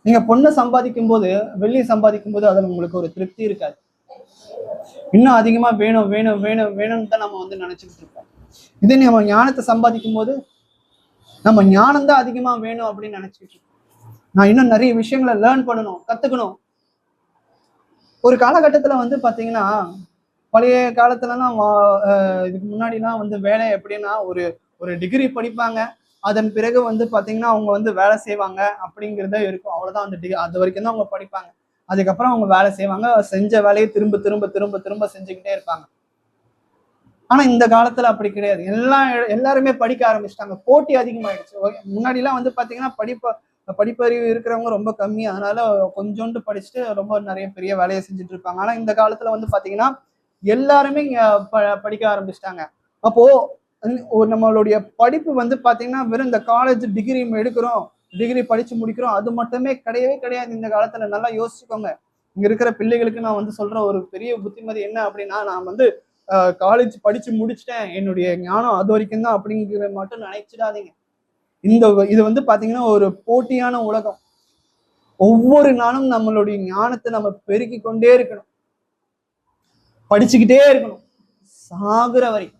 நீங்க பொண்ணை சம்பாதிக்கும் போது, வெள்ளியை சம்பாதிக்கும் போது அதுல உங்களுக்கு ஒரு திருப்தி இருக்காது. இன்னும் அதிகமா வேணும் வேணும் வேணும் வேணும்னு தான் நம்ம வந்து நினைச்சுக்கிட்டு இருப்போம். இதே நம்ம ஞானத்தை சம்பாதிக்கும் போது நம்ம ஞானம் தான் அதிகமா வேணும் அப்படின்னு நினைச்சுக்கிட்டு இருக்கோம். நான் இன்னும் நிறைய விஷயங்களை லேர்ன் பண்ணணும், கத்துக்கணும். ஒரு காலகட்டத்துல வந்து பாத்தீங்கன்னா பழைய காலத்துலலாம் இதுக்கு முன்னாடிலாம் வந்து வேலை எப்படின்னா ஒரு டிகிரி படிப்பாங்க, அதன் பிறகு வந்து பாத்தீங்கன்னா அவங்க வந்து வேலை செய்வாங்க அப்படிங்கிறத இருக்கும். அவ்வளவுதான், அது வரைக்கும் தான் அவங்க படிப்பாங்க. அதுக்கப்புறம் அவங்க வேலை செய்வாங்க, செஞ்ச வேலையை திரும்ப திரும்ப திரும்ப திரும்ப செஞ்சுக்கிட்டே இருப்பாங்க. ஆனா இந்த காலத்துல அப்படி கிடையாது. எல்லாருமே படிக்க ஆரம்பிச்சிட்டாங்க, போட்டி அதிகமாயிடுச்சு. முன்னாடி எல்லாம் வந்து பாத்தீங்கன்னா படிப்பறிவு இருக்கிறவங்க ரொம்ப கம்மி, அதனால கொஞ்சோண்டு படிச்சுட்டு ரொம்ப நிறைய பெரிய வேலையை செஞ்சுட்டு இருப்பாங்க. ஆனா இந்த காலத்துல வந்து பாத்தீங்கன்னா எல்லாருமே படிக்க ஆரம்பிச்சிட்டாங்க. அப்போ நம்மளுடைய படிப்பு வந்து பாத்தீங்கன்னா வெறும் இந்த காலேஜ் டிகிரி எடுக்கிறோம், டிகிரி படிச்சு முடிக்கிறோம், அது மட்டுமே கிடையவே கிடையாது இந்த காலத்துல. நல்லா யோசிச்சுக்கோங்க. இங்க இருக்கிற பிள்ளைகளுக்கு நான் வந்து சொல்ற ஒரு பெரிய புத்திமதி என்ன அப்படின்னா, நான் வந்து காலேஜ் படிச்சு முடிச்சுட்டேன், என்னுடைய ஞானம் அது வரைக்கும் தான் அப்படிங்கிற மட்டும் நினைச்சிடாதீங்க. இது வந்து பாத்தீங்கன்னா ஒரு போட்டியான உலகம். ஒவ்வொரு நாளும் நம்மளுடைய ஞானத்தை நம்ம பெருக்கி கொண்டே இருக்கணும், படிச்சுக்கிட்டே இருக்கணும் சாகுற வரைக்கும்.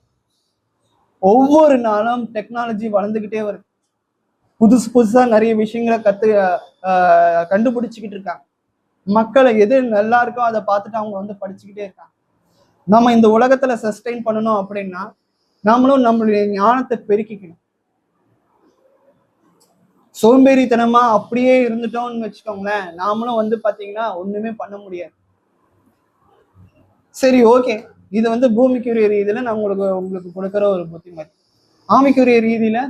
ஒவ்வொரு நாளும் டெக்னாலஜி வளர்ந்துகிட்டே வருது, புதுசு புதுசா நிறைய விஷயங்களை கண்டுபிடிச்சுக்கிட்டு இருக்காங்க. மக்களை எது நல்லா இருக்கோ அதை பார்த்துட்டு அவங்க வந்து படிச்சுக்கிட்டே இருக்காங்க. நம்ம இந்த உலகத்துல சஸ்டெயின் பண்ணணும் அப்படின்னா நாமளும் நம்மளுடைய ஞானத்தை பெருக்கிக்கணும். சோம்பேறித்தனமா அப்படியே இருந்துட்டோம்னு வச்சுக்கோங்களேன், நாமளும் வந்து பாத்தீங்கன்னா ஒண்ணுமே பண்ண முடியாது. சரி, ஓகே. இது வந்து பூமிக்குரிய ரீதியில நான் உங்களுக்கு உங்களுக்கு கொடுக்குற ஒரு புத்திமதி. ஆவிக்குரிய ரீதியில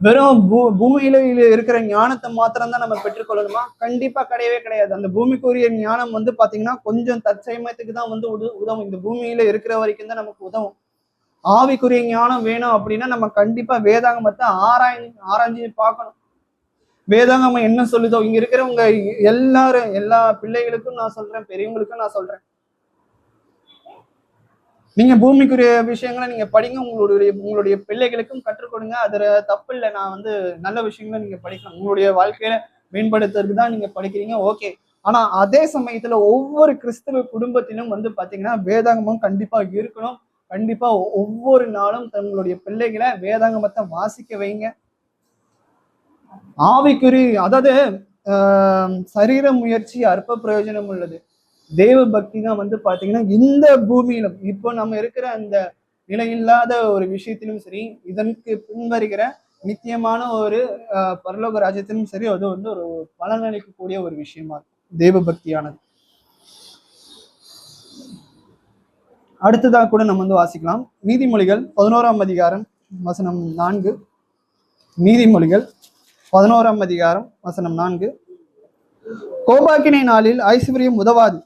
வெறும் பூமியில இருக்கிற ஞானத்தை மாத்திரம் தான் நம்ம பெற்றுக்கொள்ளணுமா? கண்டிப்பா கிடையவே கிடையாது. அந்த பூமிக்குரிய ஞானம் வந்து பாத்தீங்கன்னா கொஞ்சம் தற்சமயத்துக்கு தான் வந்து உதவும். இந்த பூமியில இருக்கிற வரைக்கும் தான் நமக்கு உதவும். ஆவிக்குரிய ஞானம் வேணும் அப்படின்னா நம்ம கண்டிப்பா வேதாகமத்தை ஆராய்ஞ்சு பார்க்கணும். வேதாகமம் என்ன சொல்லுதோ, இங்க இருக்கிறவங்க எல்லாரும், எல்லா பிள்ளைகளுக்கும் நான் சொல்றேன், பெரியவங்களுக்கும் நான் சொல்றேன், நீங்க பூமிக்குரிய விஷயங்களை நீங்க படிங்க, உங்களுடைய பிள்ளைகளுக்கும் கற்றுக் கொடுங்க. அதுல தப்பு இல்லை. நான் வந்து நல்ல விஷயங்களை நீங்க படிக்கணும், உங்களுடைய வாழ்க்கையில மேம்படுத்துறதுக்கு தான் நீங்க படிக்கிறீங்க, ஓகே. ஆனா அதே சமயத்துல ஒவ்வொரு கிறிஸ்தவ குடும்பத்திலும் வந்து பாத்தீங்கன்னா வேதாகமம் கண்டிப்பா இருக்கணும். கண்டிப்பா ஒவ்வொரு நாளும் தங்களுடைய பிள்ளைகளை வேதாகமத்தை வாசிக்க வைங்க. ஆவிக்குறி, அதாவது சரீர முயற்சி அற்ப பிரயோஜனம் உள்ளது. தேவ பக்தி தான் வந்து பாத்தீங்கன்னா இந்த பூமியிலும் இப்போ நம்ம இருக்கிற அந்த நிலையில்லாத ஒரு விஷயத்திலும் சரி, இதற்கு பின்வருகிற நித்தியமான ஒரு பரலோக ராஜ்யத்திலும் சரி, அது வந்து ஒரு பலனளிக்கக்கூடிய ஒரு விஷயமா இருக்கும் தேவ பக்தியானது. அடுத்ததாக கூட நம்ம வந்து வாசிக்கலாம். நீதிமொழிகள் 11ஆம் அதிகாரம் வசனம் 4. நீதிமொழிகள் 11ஆம் அதிகாரம் வசனம் 4. கோபாக்கினை நாளில் ஐஸ்வர்யம் உதவாது,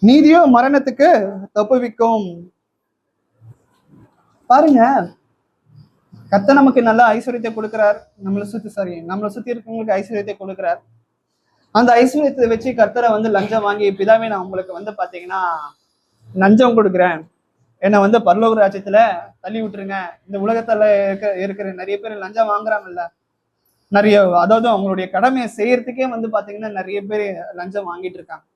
நீதியோ மரணத்துக்கு தப்புவிக்கும். பாருங்க, கர்த்தர் நமக்கு நல்ல ஐஸ்வர்யத்தை கொடுக்கிறார். நம்மளை சுத்தி இருக்கவங்களுக்கு ஐஸ்வர்யத்தை கொடுக்கிறார். அந்த ஐஸ்வர்யத்தை வச்சு கர்த்தரை வந்து லஞ்சம் வாங்கி, பிதாவே நான் உங்களுக்கு வந்து பாத்தீங்கன்னா லஞ்சம் கொடுக்குறேன், என்னை வந்து பரலோக ராஜ்யத்துல தள்ளி விட்டுருங்க. இந்த உலகத்துல இருக்கிற நிறைய பேர் லஞ்சம் வாங்குறாங்கல்ல, நிறைய, அதாவது அவங்களுடைய கடமையை செய்யறதுக்கே வந்து பாத்தீங்கன்னா நிறைய பேர் லஞ்சம் வாங்கிட்டு இருக்காங்க.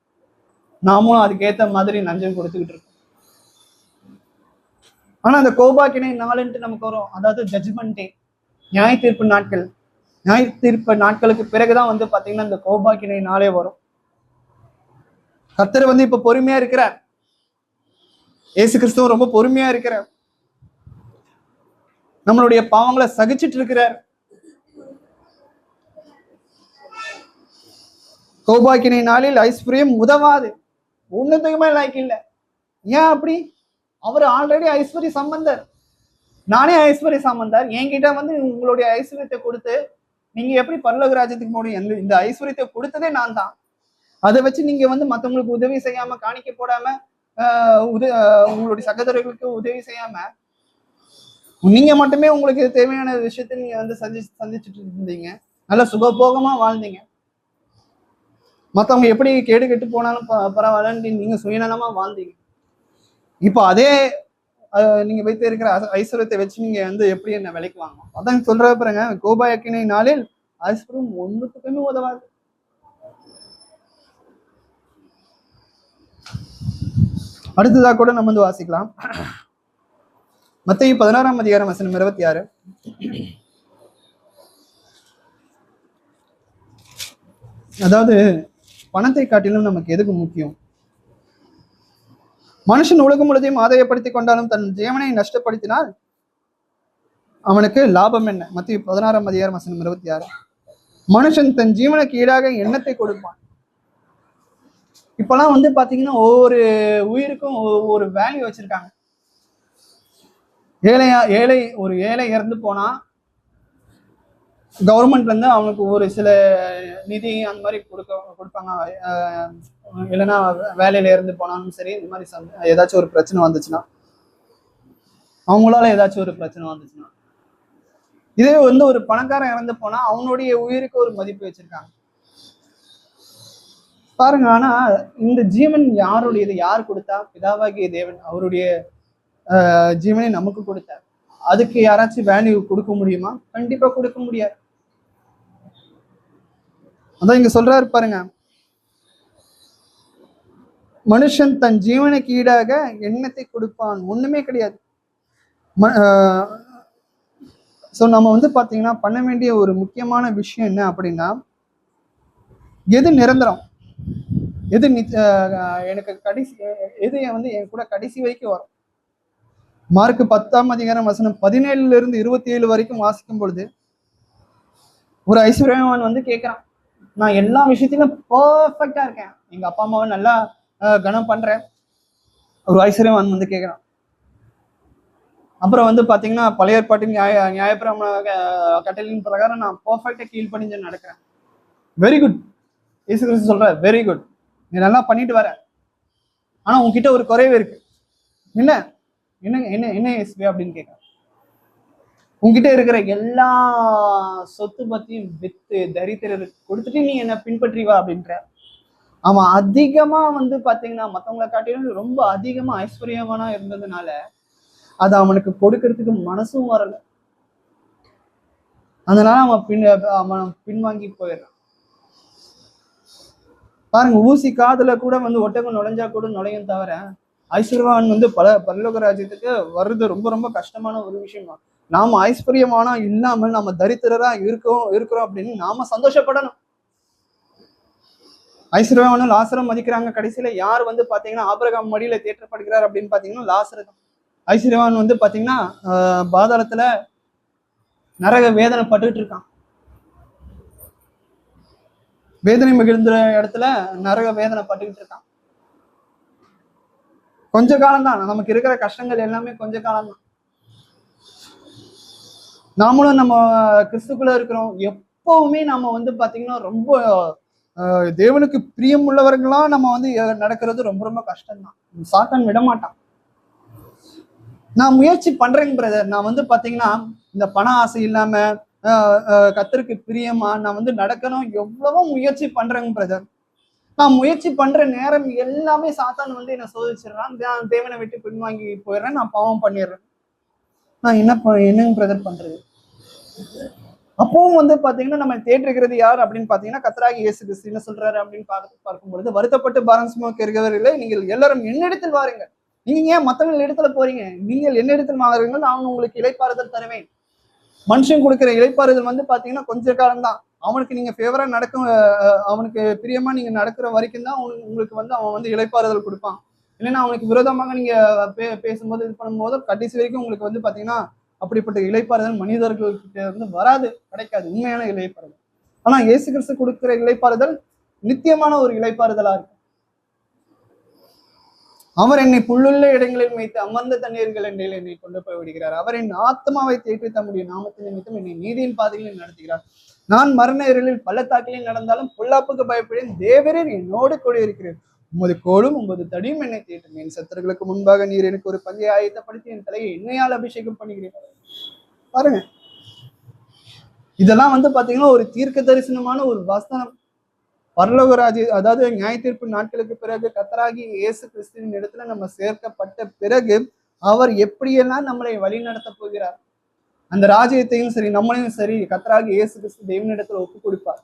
நாமும் அதுக்கேற்ற மாதிரி லஞ்சம் கொடுத்துக்கிட்டு இருக்கோம். ஆனா அந்த கோபாக்கினை நாளுன்ட்டு நமக்கு வரும், அதாவது ஜட்ஜ்மெண்ட் டே, நியாய தீர்ப்பு நாட்கள். நியாய தீர்ப்பு நாட்களுக்கு பிறகுதான் வந்து பாத்தீங்கன்னா இந்த கோபாக்கினை நாளே வரும். கர்த்தர் வந்து இப்ப பொறுமையா இருக்கிறார். இயேசு கிறிஸ்துவ ரொம்ப பொறுமையா இருக்கிறார். நம்மளுடைய பாவங்களை சகிச்சிட்டு இருக்கிறார். கோபாக்கினை நாளில் ஐஸ்வர்யம் உதவாது, ஒண்ணுத்துக்குமே லைக் இல்லை. ஏன் அப்படி? அவர் ஆல்ரெடி ஐஸ்வர்ய சம்பந்தர், நானே ஐஸ்வர்ய சம்பந்தர். என்கிட்ட வந்து உங்களுடைய ஐஸ்வர்யத்தை கொடுத்து நீங்க எப்படி பரலோக ராஜ்யத்துக்கு முடியும்? இந்த ஐஸ்வர்யத்தை கொடுத்ததே நான் தான். அதை வச்சு நீங்க வந்து மற்றவங்களுக்கு உதவி செய்யாம, காணிக்க போடாம, உங்களுடைய சகோதரர்களுக்கு உதவி செய்யாம நீங்க மட்டுமே உங்களுக்கு தேவையான விஷயத்தை நீங்க வந்து சந்திச்சுட்டு இருந்தீங்க. நல்ல சுகபோகமா வாழ்ந்தீங்க. மற்றவங்க எப்படி கேடு கெட்டு போனாலும் பரவாயில்லன்னு நீங்க சுயநலமா வாழ்ந்தீங்க. இப்போ அதே நீங்க வைத்து இருக்கிற ஐஸ்வர்யத்தை வச்சு நீங்க வந்து எப்படி என்ன விலைக்கு வாங்கணும்? அதான் சொல்ற பாருங்க, கோபாக்கினை நாளில் ஐஸ்வர்யம் ஒன்றுத்துக்குமே உதவாது. அடுத்ததாக கூட நம்ம வந்து வாசிக்கலாம். மத்தேயு 16ஆம் அதிகாரம் வசனம் 26. அதாவது பணத்தை காட்டிலும் நமக்கு எதுக்கு முக்கியம்? மனுஷன் உலகம் முழுதையும் ஆதாயப்படுத்திக் கொண்டாலும் தன் ஜீவனை நஷ்டப்படுத்தினால் அவனுக்கு லாபம் என்ன? மத்தேயு 16ஆம் அதிகாரம் வசனம் 26. மனுஷன் தன் ஜீவனுக்கு ஈடாக எண்ணத்தை கொடுப்பான். இப்பெல்லாம் வந்து பாத்தீங்கன்னா ஒவ்வொரு உயிருக்கும் ஒவ்வொரு வேல்யூ வச்சிருக்காங்க. ஒரு ஏழை இறந்து போனா கவர்மெண்ட்ல இருந்து அவனுக்கு ஒரு சில நிதி அந்த மாதிரி கொடுப்பாங்க. இல்லைன்னா வேலையில இருந்து போனாலும் சரி, இந்த மாதிரி ஏதாச்சும் ஒரு பிரச்சனை வந்துச்சுன்னா, அவங்களால ஏதாச்சும் ஒரு பிரச்சனை வந்துச்சுன்னா, இதே வந்து ஒரு பணக்காரன் இறந்து போனா அவனுடைய உயிருக்கு ஒரு மதிப்பு வச்சிருக்காங்க பாருங்க. ஆனா இந்த ஜீவன் யாருடையது? யார் கொடுத்தா? பிதாவாகிய தேவன் அவருடைய ஜீவனை நமக்கு கொடுத்தார். அதுக்கு யாராச்சும் வேல்யூ கொடுக்க முடியுமா? கண்டிப்பா கொடுக்க முடியாது. அதான் இங்க சொல்றாரு பாருங்க, மனுஷன் தன் ஜீவனுக்கு ஈடாக எண்ணத்தை கொடுப்பான். ஒண்ணுமே கிடையாது. ஸோ நம்ம வந்து பாத்தீங்கன்னா பண்ண வேண்டிய ஒரு முக்கியமான விஷயம் என்ன அப்படின்னா, எது நிரந்தரம், எது எனக்கு கடைசி, எது வந்து என் கூட கடைசி வரைக்கும் வரும். மார்க் 10ஆம் அதிகாரம் வசனம் 17 இருந்து 27 வரைக்கும் வாசிக்கும் பொழுது ஒரு ஐஸ்வர்யவான் வந்து கேட்கிறான், நான் எல்லா விஷயத்திலும் பர்ஃபெக்டா இருக்கேன், எங்க அப்பா அம்மாவை நல்லா கனம் பண்றேன். ஒரு ஐஸ்வர்யவான் வந்து கேட்கிறான். அப்புறம் வந்து பாத்தீங்கன்னா பழைய ஏற்பாட்டின் நியாயப்பிரமாண கட்டளையின் பிரகாரம் நான் பர்ஃபெக்டா கீழ்ப்படிஞ்சு நடக்கிறேன். Very good. இயேசு கிறிஸ்து சொல்ற வெரி குட், நீ நல்லா பண்ணிட்டு வர. ஆனா உன்கிட்ட ஒரு குறைவு இருக்கு. என்ன என்ன என்ன என்ன இயேசுவே அப்படின்னு கேட்கிறேன். உன்கிட்ட இருக்கிற எல்லா சொத்து பத்தியும் வித்து தரித்திரருக்கு கொடுத்துட்டு நீ என்ன பின்பற்றி வா அப்படின்ற. அவன் அதிகமா வந்து பாத்தீங்கன்னா மத்தவங்களை காட்டிலும் ரொம்ப அதிகமா ஐஸ்வர்யமானா இருந்ததுனால அது அவனுக்கு கொடுக்கறதுக்கு மனசும் வரல. அதனால அவன் பின்வாங்கி போயிடுறான். பாருங்க, ஊசி காதுல கூட வந்து ஒட்டகம் நுழைஞ்சா கூட நுழையும் தவிர ஐஸ்வர்யவான் வந்து பரலோக ராஜ்யத்துக்கு வர்றது ரொம்ப ரொம்ப கஷ்டமான ஒரு விஷயமா. நாம ஐஸ்வர்யமானா இல்லாமல் நம்ம தரித்திரரா இருக்கிறோம் அப்படின்னு நாம சந்தோஷப்படணும். ஐஸ்வர்யவானும் லாசரும் மதிக்கிறாங்க. கடைசியில யார் வந்து பாத்தீங்கன்னா ஆபிரகாம் மடியில தேற்றப்படுகிறார் அப்படின்னு பாத்தீங்கன்னா லாசரு தான். ஐஸ்வர்யவான் வந்து பாத்தீங்கன்னா பாதாளத்துல நரக வேதனை பட்டுட்டு இருக்கான். வேதனை மிகுந்த இடத்துல நரக வேதனை பட்டுக்கிட்டு இருக்கான். கொஞ்ச காலம் தான் நமக்கு இருக்கிற கஷ்டங்கள் எல்லாமே கொஞ்ச காலம் தான். நாமளும் நம்ம கிறிஸ்துக்குள்ள இருக்கிறோம். எப்பவுமே நாம வந்து பாத்தீங்கன்னா ரொம்ப தேவனுக்கு பிரியம் உள்ளவர்களா நம்ம வந்து நடக்கிறது ரொம்ப ரொம்ப கஷ்டம்தான். சாத்தான் விட மாட்டான். நான் முயற்சி பண்றேங்க பிரதர். நான் வந்து பாத்தீங்கன்னா இந்த பண ஆசை இல்லாம கர்த்தருக்கு பிரியமா நான் வந்து நடக்கணும் எவ்வளவோ முயற்சி பண்றேங்க பிரதர். நான் முயற்சி பண்ற நேரம் எல்லாமே சாத்தான் வந்து என்ன சோதிச்சிடுறான். நான் தேவனை விட்டு பின்வாங்கி போயிடுறேன், நான் பாவம் பண்ணிடுறேன். நான் என்னங்க பிரதர் பண்றது? அப்பவும் வந்து பாத்தீங்கன்னா நம்ம தேற்றிருக்கிறது யார் அப்படின்னு பாத்தீங்கன்னா கர்த்தராகிய இயேசு கிறிஸ்து என்ன சொல்றாரு அப்படின்னு பார்க்கும்பொழுது, வருத்தப்பட்டு பாரம் சுமக்க இருக்கிறவர்களே நீங்கள் எல்லாரும் என்னிடத்தில் வாருங்கள். நீங்க ஏன் மத்தவங்க இடத்துல போறீங்க? நீங்கள் என்னிடத்தில் வாருங்கள், நான் உங்களுக்கு இளைப்பாறுதல் தருவேன். மனுஷன் கொடுக்கிற இளைப்பாறுதல் வந்து பாத்தீங்கன்னா கொஞ்ச காலம் தான். அவனுக்கு நீங்க ஃபேவரா நடக்கும், அவனுக்கு பிரியமா நீங்க நடக்கிற வரைக்கும் தான் உங்களுக்கு வந்து அவன் வந்து இளைப்பாறுதல் கொடுப்பான். இல்லைன்னா அவனுக்கு விரோதமாக நீங்க பேசும்போது இது பண்ணும்போது கடைசி வரைக்கும் உங்களுக்கு வந்து பாத்தீங்கன்னா அப்படிப்பட்ட இளைப்பாறுதல் மனிதர்கள்கிட்ட இருந்து வராது, கிடைக்காது உண்மையான இளைப்பாறுதல். ஆனா இயேசு கிறிஸ்து கொடுக்கிற இளைப்பாறுதல் நித்தியமான ஒரு இளைப்பாறுதலா இருக்கு. அவர் என்னை புல்லுள்ள இடங்களில் வைத்து அமர்ந்த தண்ணீர்கள் என்னை கொண்டு போய் விடுகிறார். அவர் என் ஆத்மாவை தேற்றி தம்முடைய நாமத்தின் நிமித்தம் என்னை நீதியின் பாதைகளில் நடத்துகிறார். நான் மரண இருளில் பள்ளத்தாக்கிலே நடந்தாலும் பொல்லாப்புக்கு பயப்படேன், தேவரீர் என்னோடு கூட இருக்கிறேன். உமது கோலும் உமது தடியும் என்னை தேற்றும். என் சத்துருக்களுக்கு முன்பாக நீர் எனக்கு ஒரு பந்தியை ஆயத்தப்படுத்தி என் தலையை எண்ணெயால் அபிஷேகம் பண்ணுகிறேன். பாருங்க, இதெல்லாம் வந்து பாத்தீங்கன்னா ஒரு தீர்க்க தரிசனமான ஒரு வசனம். பரலோகராஜ் அதாவது நியாய தீர்ப்பு நாட்களுக்கு பிறகு கர்த்தராகிய இயேசு கிறிஸ்துவின் இடத்துல நம்ம சேர்க்கப்பட்ட பிறகு அவர் எப்படியெல்லாம் நம்மளை வழி நடத்த போகிறார், அந்த ராஜ்யத்தையும் சரி நம்மளையும் சரி கர்த்தராகிய இயேசு கிறிஸ்து தேவனிடத்துல ஒப்பு கொடுப்பார்.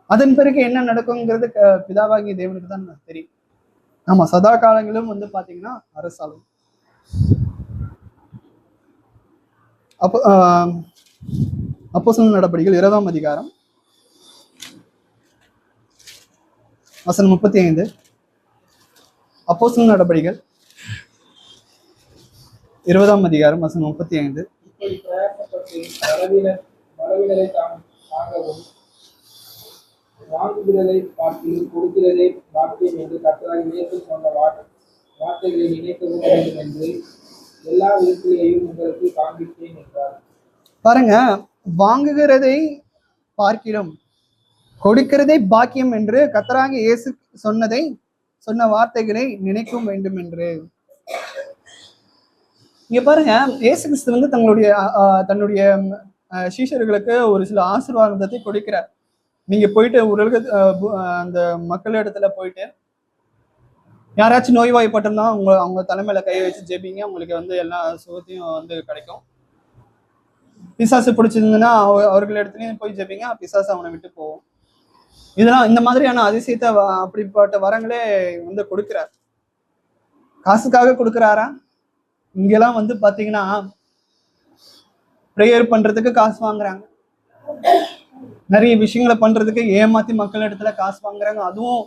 அதன் பிறகு என்ன நடக்குங்கிறது பிதாவாகிய தேவனுக்கு தான் தெரியும். ஆமா, சதா காலங்களும் வந்து பாத்தீங்கன்னா அரசாலும். அப்போஸ்தலர் நடபடிகள் 20ஆம் அதிகாரம் வசனம் 35. அப்போஸ்தலர் நடபடிகள் 20ஆம் அதிகாரம் வசனம் 35. இப்படி பிரயாசப்பட்டு வரவினரை தாங்கவும் வாங்குகிறதை பார்க்கிலும் கொடுக்கிறதை பாக்கியம் என்று கர்த்தராகிய இயேசு சொன்ன வார்த்தைகளை நினைக்கவும் வேண்டும் என்று எல்லா விதத்திலேயும் உங்களுக்கு காண்பித்தேன் என்றார். பாருங்க, வாங்குகிறதை பார்க்கிறோம் கொடுக்கிறதை பாக்கியம் என்று கர்த்தராகிய இயேசு சொன்ன வார்த்தைகளை நினைக்கும் வேண்டும் என்று. இங்க பாருங்க, இயேசு கிறிஸ்து வந்து தன்னுடைய சீஷர்களுக்கு ஒரு சில ஆசீர்வாதத்தை கொடுக்கிறார். நீங்க போயிட்டு உலக அந்த மக்கள் இடத்துல போயிட்டு யாராச்சும் நோய்வாய்ப்பட்டிருந்தா அவங்க தலைமையில கை வச்சு ஜெபிங்க, உங்களுக்கு வந்து எல்லா சுகத்தையும் வந்து கிடைக்கும். பிசாசு பிடிச்சிருந்ததுன்னா அவர்கள் இடத்துலயும் போய் ஜெபிங்க, பிசாசு அவனை விட்டு போவோம். இதெல்லாம் இந்த மாதிரியான அதிசயத்தை அப்படிப்பட்ட வரங்களே வந்து கொடுக்கிறார். காசுக்காக கொடுக்கிறாரா? இங்கெல்லாம் வந்து பாத்தீங்கன்னா ப்ரேயர் பண்றதுக்கு காசு வாங்குறாங்க, நிறைய விஷயங்களை பண்றதுக்கு ஏமாத்தி மக்கள் இடத்துல காசு வாங்குறாங்க. அதுவும்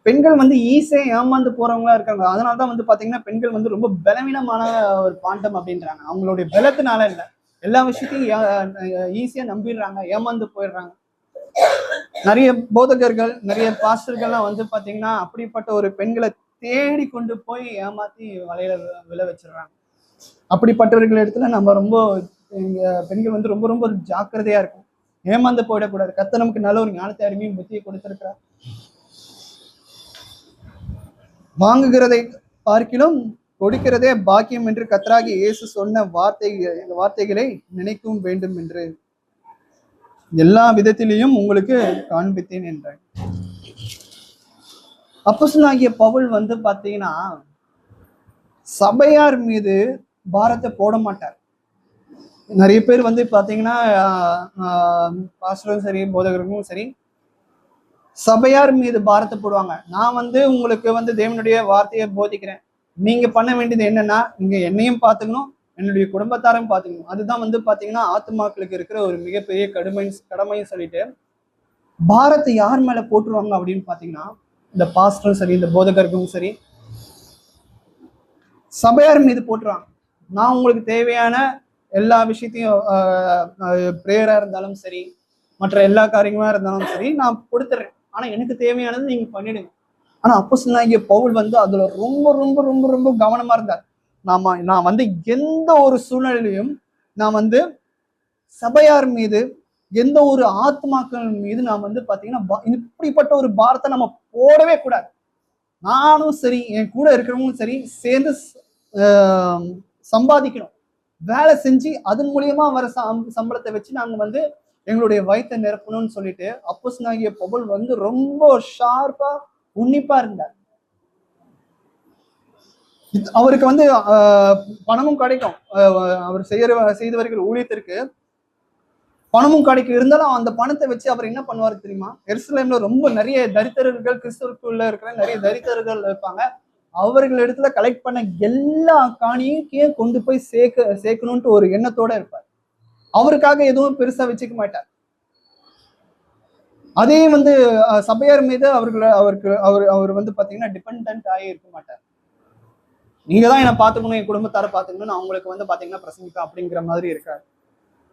பெண்கள் வந்து ஈஸியா ஏமாந்து போறவங்களா இருக்காங்க. அதனாலதான் வந்து பாத்தீங்கன்னா பெண்கள் வந்து ரொம்ப பலவீனமான ஒரு பாண்டம் அப்படின்றாங்க. அவங்களுடைய பலத்தினால இல்லை, எல்லா விஷயத்தையும் ஈஸியா நம்பிடுறாங்க, ஏமாந்து போயிடுறாங்க. நிறைய போதகர்கள், நிறைய பாஸ்டர்கள்லாம் வந்து பாத்தீங்கன்னா அப்படிப்பட்ட ஒரு பெண்களை தேடி கொண்டு போய் ஏமாத்தி வலையில விழ வச்சிடுறாங்க. அப்படிப்பட்டவர்கள் இடத்துல நம்ம ரொம்ப இங்க பெண்கள் வந்து ரொம்ப ரொம்ப ஜாக்கிரதையா இருக்கும். ஏமாந்து போயிடக்கூடாது. கர்த்தர் நமக்கு நல்ல ஒரு ஞானத்தை, அறிவையும் புத்தியை கொடுத்திருக்கிறார். வாங்குகிறதை பார்க்கிலும் கொடுக்கிறதே பாக்கியம் என்று கர்த்தராகிய இயேசு சொன்ன வார்த்தைகளை நினைக்கவும் வேண்டும் என்று எல்லா விதத்திலையும் உங்களுக்கு காண்பித்தேன் என்றார். அப்போஸ்தலனாகிய பவுல் வந்து பாத்தீங்கன்னா சபையார் மீது பாரத்தை போட மாட்டார். நிறைய பேர் வந்து பாத்தீங்கன்னா பாஸ்டரும் சரி, போதகர்களும் சரி, சபையார் மீது பாரத்தை போடுவாங்க. நான் வந்து உங்களுக்கு வந்து தேவனுடைய வார்த்தையை போதிக்கிறேன், நீங்க பண்ண வேண்டியது என்னன்னா, நீங்க என்னையும் பார்த்துக்கணும், என்னுடைய குடும்பத்தாரையும் பார்த்துக்கணும். அதுதான் வந்து பாத்தீங்கன்னா ஆத்துமாக்களுக்கு இருக்கிற ஒரு மிகப்பெரிய கடமைன்னு சொல்லிட்டு பாரத்தை யார் மேல போட்டுருவாங்க அப்படின்னு பாத்தீங்கன்னா, இந்த பாஸ்டரும் சரி, இந்த போதகர்களும் சரி, சபையார் மீது போட்டுருவாங்க. நான் உங்களுக்கு தேவையான எல்லா விஷயத்தையும் பிரேயரா இருந்தாலும் சரி, மற்ற எல்லா காரியமா இருந்தாலும் சரி நான் கொடுத்துறேன். ஆனா எனக்கு தேவையானது நீங்க பண்ணிடுங்க. ஆனா அப்போஸ்தலனாகிய பவுல் வந்து அதுல ரொம்ப ரொம்ப ரொம்ப ரொம்ப கவனமா இருந்தார். நான் வந்து எந்த ஒரு சூழ்நிலையிலையும் நான் வந்து சபையார் மீது, எந்த ஒரு ஆத்மாக்கள் மீது நான் வந்து பாத்தீங்கன்னா இப்படிப்பட்ட ஒரு பாரத்தை நம்ம போடவே கூடாது. நானும் சரி, என் கூட இருக்கிறவங்களும் சரி, சேர்ந்து சம்பாதிக்கணும், வேலை செஞ்சு அதன் மூலியமா வர சம்பளத்தை வச்சு நாங்க வந்து எங்களுடைய வயிற்றை நிரப்பணும்னு சொல்லிட்டு அப்போஸ்தலனாகிய பவுல் வந்து ரொம்ப ஷார்ப்பா உன்னிப்பா இருந்தார். அவருக்கு வந்து பணமும் கிடைக்கும். அவர் செய்து வருகிற ஊழியத்திற்கு பணமும் கிடைக்கும். இருந்தாலும் அந்த பணத்தை வச்சு அவர் என்ன பண்ணுவாரு தெரியுமா? எருசலேம்ல ரொம்ப நிறைய தரித்திரர்கள், கிறிஸ்துவுக்குள்ள இருக்கிற நிறைய தரித்திரர்கள் இருப்பாங்க. அவர்கள் இடத்துல கலெக்ட் பண்ண எல்லா காணியும் கொண்டு போய் சேர்க்கணும்ட்டு ஒரு எண்ணத்தோட இருப்பார். அவருக்காக எதுவும் பெருசா வச்சுக்க மாட்டார். அதே வந்து சபையார் மீது அவர் வந்து பாத்தீங்கன்னா டிபெண்ட் ஆகி இருக்க மாட்டார். நீங்க தான் என்ன பாத்துக்கணும், என் குடும்பத்தார பாத்துக்கணும், நான் உங்களுக்கு வந்து பாத்தீங்கன்னா பிரசங்கிப்பேன் அப்படிங்கிற மாதிரி இருக்காரு.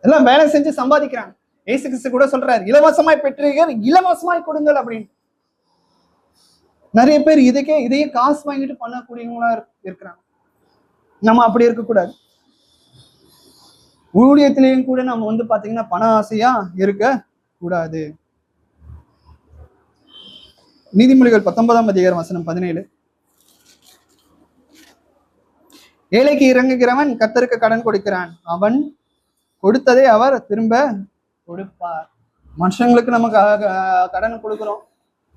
எல்லாம் வேலை செஞ்சு சம்பாதிக்கிறாங்க. இயேசு கிறிஸ்து கூட சொல்றாரு, இலவசமாய் பெற்றீர்கள், இலவசமாய் கொடுங்கள் அப்படின்னு. நிறைய பேர் இதையே காசு வாங்கிட்டு பண்ணக்கூடியவங்களா இருக்கிறாங்க. நம்ம அப்படி இருக்கக்கூடாது. ஊழியத்திலையும் கூட நம்ம வந்து பாத்தீங்கன்னா பண ஆசையா இருக்க கூடாது. நீதிமொழிகள் 19ஆம் அதிகாரம் வசனம் 17. ஏழைக்கு இறங்குகிறவன் கர்த்தருக்கு கடன் கொடுக்கிறான், அவன் கொடுத்ததை அவர் திரும்ப கொடுப்பார். மனுஷங்களுக்கு நம்ம கடன் கொடுக்குறோம்,